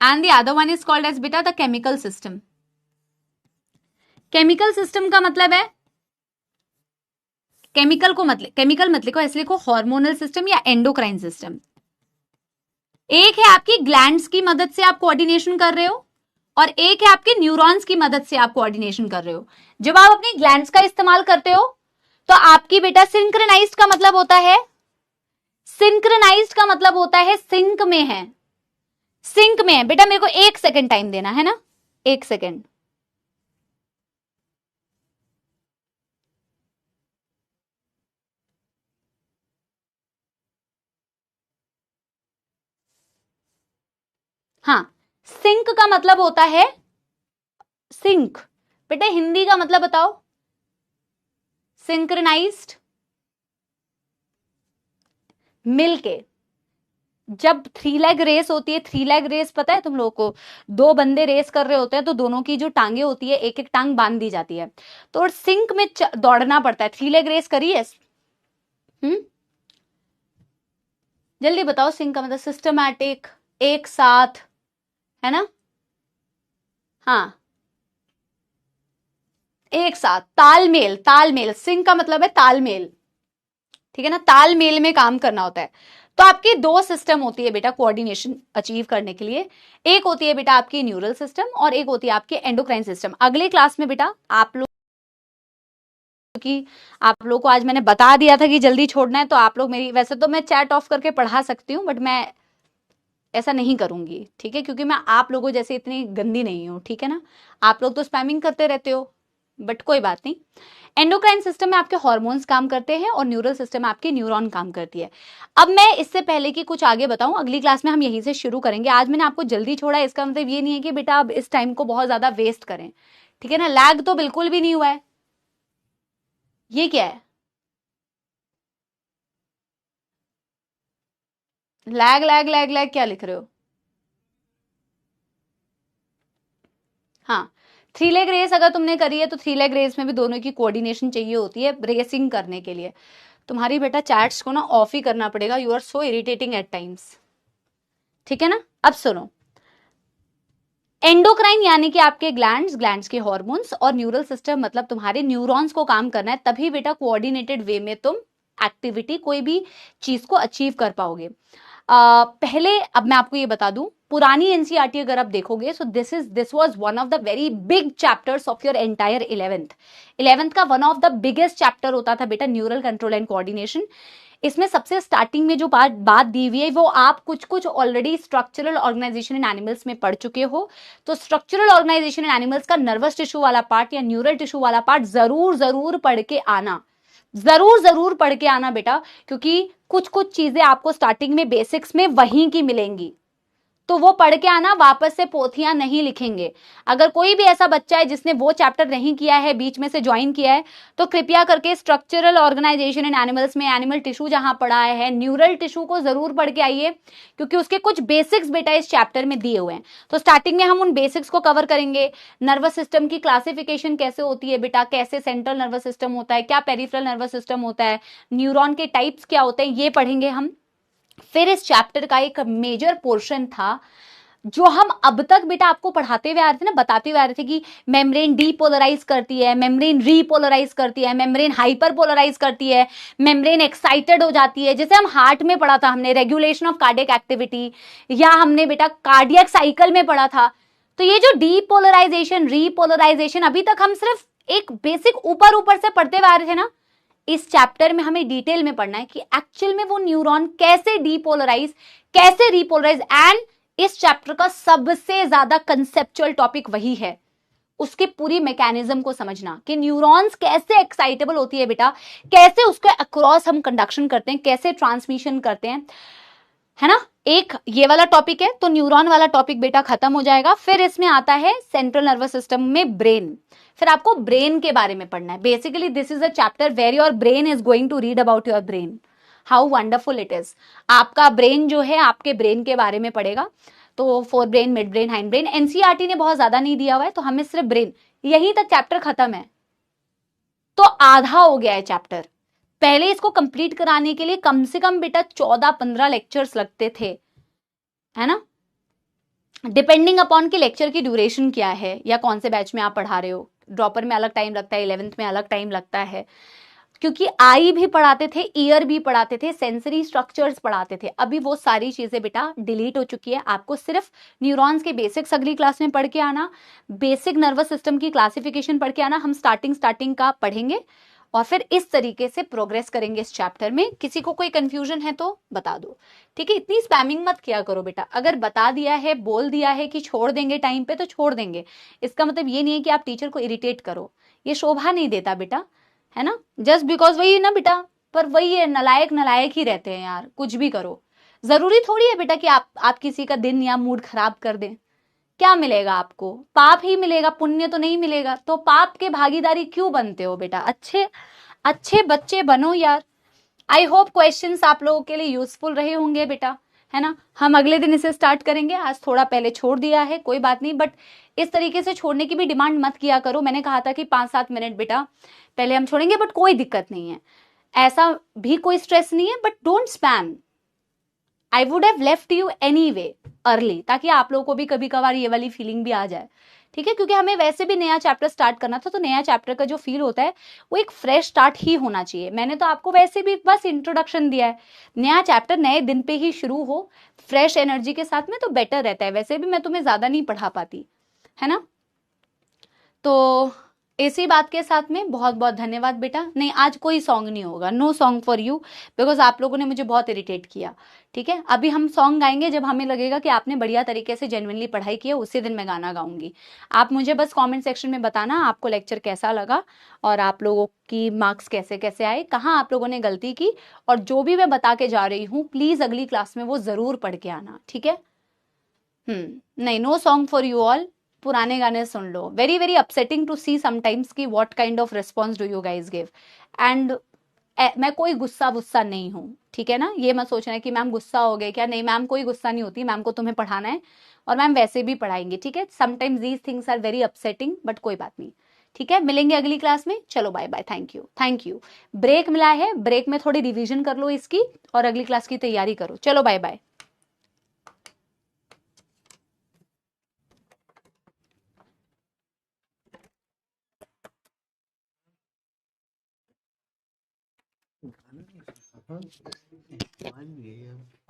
and the other one is called as beta the chemical system. Chemical system का मतलब है, chemical मत लिखो, ऐसे लिखो hormonal system या endocrine system. एक है आपकी ग्लैंड्स की मदद से आप कोऑर्डिनेशन कर रहे हो और एक है आपके न्यूरॉन्स की मदद से आप कोऑर्डिनेशन कर रहे हो। जब आप अपनी ग्लैंड्स का इस्तेमाल करते हो तो आपकी बेटा सिंक्रोनाइज्ड का मतलब होता है, सिंक्रोनाइज्ड का मतलब होता है सिंक में है, सिंक में है। बेटा मेरे को 1 सेकेंड टाइम देना है ना, 1 सेकेंड। हाँ, सिंक का मतलब होता है सिंक। बेटा हिंदी का मतलब बताओ, सिंक्रोनाइज्ड मिलके। जब 3 लेग रेस होती है, 3 लेग रेस पता है तुम लोगों को, 2 बंदे रेस कर रहे होते हैं तो दोनों की जो टांगे होती है एक एक टांग बांध दी जाती है, तो सिंक में दौड़ना पड़ता है। 3 लेग रेस करिए। जल्दी बताओ, सिंक का मतलब सिस्टमैटिक, एक साथ, है ना। हाँ, एक साथ, तालमेल, तालमेल। सिंक का मतलब है तालमेल, ठीक है ना, तालमेल में काम करना होता है। तो आपकी 2 सिस्टम होती है बेटा कोऑर्डिनेशन अचीव करने के लिए। एक होती है बेटा आपकी न्यूरल सिस्टम और एक होती है आपकी एंडोक्राइन सिस्टम। अगले क्लास में बेटा आप लोग को आज मैंने बता दिया था कि जल्दी छोड़ना है, तो आप लोग मेरी, वैसे तो मैं चैट ऑफ करके पढ़ा सकती हूँ बट मैं ऐसा नहीं करूंगी, ठीक है, क्योंकि मैं आप लोगों जैसे इतनी गंदी नहीं हूं, ठीक है ना। आप लोग तो स्पैमिंग करते रहते हो बट कोई बात नहीं। एंडोक्राइन सिस्टम में आपके हार्मोन्स काम करते हैं और न्यूरल सिस्टम में आपकी न्यूरॉन काम करती है। अब मैं इससे पहले कि कुछ आगे बताऊं, अगली क्लास में हम यहीं से शुरू करेंगे। आज मैंने आपको जल्दी छोड़ा है, इसका मतलब ये नहीं है कि बेटा अब इस टाइम को बहुत ज्यादा वेस्ट करें, ठीक है ना। लैग तो बिल्कुल भी नहीं हुआ है। ये क्या है, लैग लैग लैग लैग क्या लिख रहे हो। हाँ, 3 लेग रेस अगर तुमने करी है तो 3 लेग रेस में भी दोनों की कोऑर्डिनेशन चाहिए होती है रेसिंग करने के लिए। तुम्हारी बेटा चैट्स को ना ऑफ ही करना पड़ेगा, you are so irritating at times, ठीक है ना। अब सुनो, एंडोक्राइन यानी कि आपके ग्लैंड्स के हार्मोन्स, और न्यूरल सिस्टम मतलब तुम्हारे न्यूरॉन्स को काम करना है, तभी बेटा कोऑर्डिनेटेड वे में तुम एक्टिविटी, कोई भी चीज को अचीव कर पाओगे। पहले अब मैं आपको ये बता दूं, पुरानी एनसीईआरटी अगर आप देखोगे, so this was one of the very big chapters of your entire 11th का one of the biggest chapter होता था बेटा न्यूरल कंट्रोल एंड कोऑर्डिनेशन। इसमें सबसे स्टार्टिंग में जो बात दी हुई है वो आप कुछ already structural organisation in animals में पढ़ चुके हो। तो स्ट्रक्चरल ऑर्गेनाइजेशन इन एनिमल्स का नर्वस टिश्यू वाला पार्ट या न्यूरल टिश्यू वाला पार्ट जरूर पढ़ के आना, जरूर पढ़ के आना बेटा, क्योंकि कुछ चीजें आपको स्टार्टिंग में बेसिक्स में वहीं की मिलेंगी, तो वो पढ़ के आना, वापस से पोथियां नहीं लिखेंगे। अगर कोई भी ऐसा बच्चा है जिसने वो चैप्टर नहीं किया है, बीच में से ज्वाइन किया है, तो कृपया करके स्ट्रक्चरल ऑर्गेनाइजेशन इन एनिमल्स में एनिमल टिश्यू जहां पढ़ा है, न्यूरल टिश्यू को जरूर पढ़ के आइए, क्योंकि उसके कुछ बेसिक्स बेटा इस चैप्टर में दिए हुए हैं। तो स्टार्टिंग में हम उन बेसिक्स को कवर करेंगे। नर्वस सिस्टम की क्लासिफिकेशन कैसे होती है बेटा, कैसे सेंट्रल नर्वस सिस्टम होता है, क्या पेरिफेरल नर्वस सिस्टम होता है, न्यूरॉन के टाइप्स क्या होते हैं, ये पढ़ेंगे हम। फिर इस चैप्टर का एक मेजर पोर्शन था जो हम अब तक बेटा आपको पढ़ाते हुए आ रहे थे ना, बताते हुए आ रहे थे कि मेम्ब्रेन डीपोलराइज करती है, मेम्ब्रेन रीपोलराइज करती है, मेम्ब्रेन हाइपरपोलराइज करती है, मेम्ब्रेन एक्साइटेड हो जाती है। जैसे हम हार्ट में पढ़ा था हमने रेगुलेशन ऑफ कार्डियक एक्टिविटी, या हमने बेटा कार्डियक साइकिल में पढ़ा था। तो ये जो डीपोलराइजेशन, रीपोलराइजेशन, अभी तक हम सिर्फ एक बेसिक ऊपर ऊपर से पढ़ते हुए आ रहे थे ना, इस चैप्टर में हमें डिटेल में पढ़ना है कि एक्चुअल में वो न्यूरॉन कैसे डीपोलराइज, कैसे रीपोलराइज, एंड इस चैप्टर का सबसे ज्यादा कंसेप्चुअल टॉपिक वही है, उसकी पूरी मैकेनिज्म को समझना कि न्यूरॉन्स कैसे एक्साइटेबल होती है बेटा, कैसे उसके अक्रॉस हम कंडक्शन करते हैं, कैसे ट्रांसमिशन करते हैं, है ना। एक ये वाला टॉपिक है, तो न्यूरॉन वाला टॉपिक बेटा खत्म हो जाएगा। फिर इसमें आता है सेंट्रल नर्वस सिस्टम में ब्रेन, फिर आपको ब्रेन के बारे में पढ़ना है। Basically this is a chapter where your brain is going to read about your brain, how wonderful it is. आपका ब्रेन जो है, आपके ब्रेन के बारे में पढ़ेगा। तो fore brain, mid brain, hind brain, NCERT ने बहुत ज्यादा नहीं दिया हुआ है, तो हमें सिर्फ ब्रेन, यहीं तक चैप्टर खत्म है, तो आधा हो गया है चैप्टर। पहले इसको कंप्लीट कराने के लिए कम से कम बेटा 14-15 लेक्चर्स लगते थे, है ना, डिपेंडिंग अपॉन कि लेक्चर की ड्यूरेशन क्या है या कौन से बैच में आप पढ़ा रहे हो। ड्रॉपर में अलग टाइम लगता है, 11th में अलग टाइम लगता है, क्योंकि आई भी पढ़ाते थे, ईयर भी पढ़ाते थे, सेंसरी स्ट्रक्चर्स पढ़ाते थे। अभी वो सारी चीजें बेटा डिलीट हो चुकी है। आपको सिर्फ न्यूरॉन्स के बेसिक्स अगली क्लास में पढ़ के आना, बेसिक नर्वस सिस्टम की क्लासिफिकेशन पढ़ के आना। हम स्टार्टिंग का पढ़ेंगे और फिर इस तरीके से प्रोग्रेस करेंगे इस चैप्टर में। किसी को कोई कंफ्यूजन है तो बता दो, ठीक है। इतनी स्पैमिंग मत किया करो बेटा, अगर बता दिया है, बोल दिया है कि छोड़ देंगे टाइम पे, तो छोड़ देंगे। इसका मतलब ये नहीं है कि आप टीचर को इरिटेट करो, ये शोभा नहीं देता बेटा, है ना। जस्ट बिकॉज वही ना बेटा, पर वही है, नलायक नलायक ही रहते हैं यार, कुछ भी करो। जरूरी थोड़ी है बेटा कि आप किसी का दिन या मूड खराब कर दें। क्या मिलेगा आपको? पाप ही मिलेगा, पुण्य तो नहीं मिलेगा। तो पाप के भागीदारी क्यों बनते हो बेटा? अच्छे अच्छे बच्चे बनो यार। आई होप क्वेश्चंस आप लोगों के लिए यूजफुल रहे होंगे बेटा, है ना। हम अगले दिन इसे स्टार्ट करेंगे, आज थोड़ा पहले छोड़ दिया है, कोई बात नहीं, बट इस तरीके से छोड़ने की भी डिमांड मत किया करो। मैंने कहा था कि 5-7 मिनट बेटा पहले हम छोड़ेंगे, बट कोई दिक्कत नहीं है, ऐसा भी कोई स्ट्रेस नहीं है, but don't spam. I would have left you anyway early, ताकि आप लोगों को भी कभी कभार ये वाली फीलिंग भी आ जाए, ठीक है। क्योंकि हमें वैसे भी नया चैप्टर स्टार्ट करना था, तो नया चैप्टर का जो फील होता है वो एक फ्रेश स्टार्ट ही होना चाहिए। मैंने तो आपको वैसे भी बस इंट्रोडक्शन दिया है, नया चैप्टर नए दिन पे ही शुरू हो फ्रेश एनर्जी के साथ में, तो बेटर रहता है। वैसे भी मैं तुम्हें ज्यादा नहीं पढ़ा पाती, है ना। तो इसी बात के साथ में बहुत बहुत धन्यवाद बेटा। नहीं, आज कोई सॉन्ग नहीं होगा, no song for you, because आप लोगों ने मुझे बहुत इरिटेट किया, ठीक है। अभी हम सॉन्ग गाएंगे जब हमें लगेगा कि आपने बढ़िया तरीके से जेन्युइनली पढ़ाई की है, उसी दिन मैं गाना गाऊंगी। आप मुझे बस कमेंट सेक्शन में बताना आपको लेक्चर कैसा लगा, और आप लोगों की मार्क्स कैसे कैसे आए, कहाँ आप लोगों ने गलती की, और जो भी मैं बता के जा रही हूँ प्लीज अगली क्लास में वो जरूर पढ़ के आना, ठीक है। नहीं, no song for you all, पुराने गाने सुन लो। Very very upsetting to see sometimes कि what kind of response do you guys give. And मैं कोई गुस्सा वुस्सा नहीं हूँ, ठीक है ना। ये मत सोचना है कि मैम गुस्सा हो गए क्या, नहीं मैम कोई गुस्सा नहीं होती, मैम को तुम्हें पढ़ाना है और मैम वैसे भी पढ़ाएंगे, ठीक है। Sometimes these things are very upsetting, but कोई बात नहीं, ठीक है। मिलेंगे अगली क्लास में, चलो bye bye, thank you thank you. Break मिला है, ब्रेक में थोड़ी रिविजन कर लो इसकी और अगली क्लास की तैयारी करो। चलो बाय बाय। मान गए अब।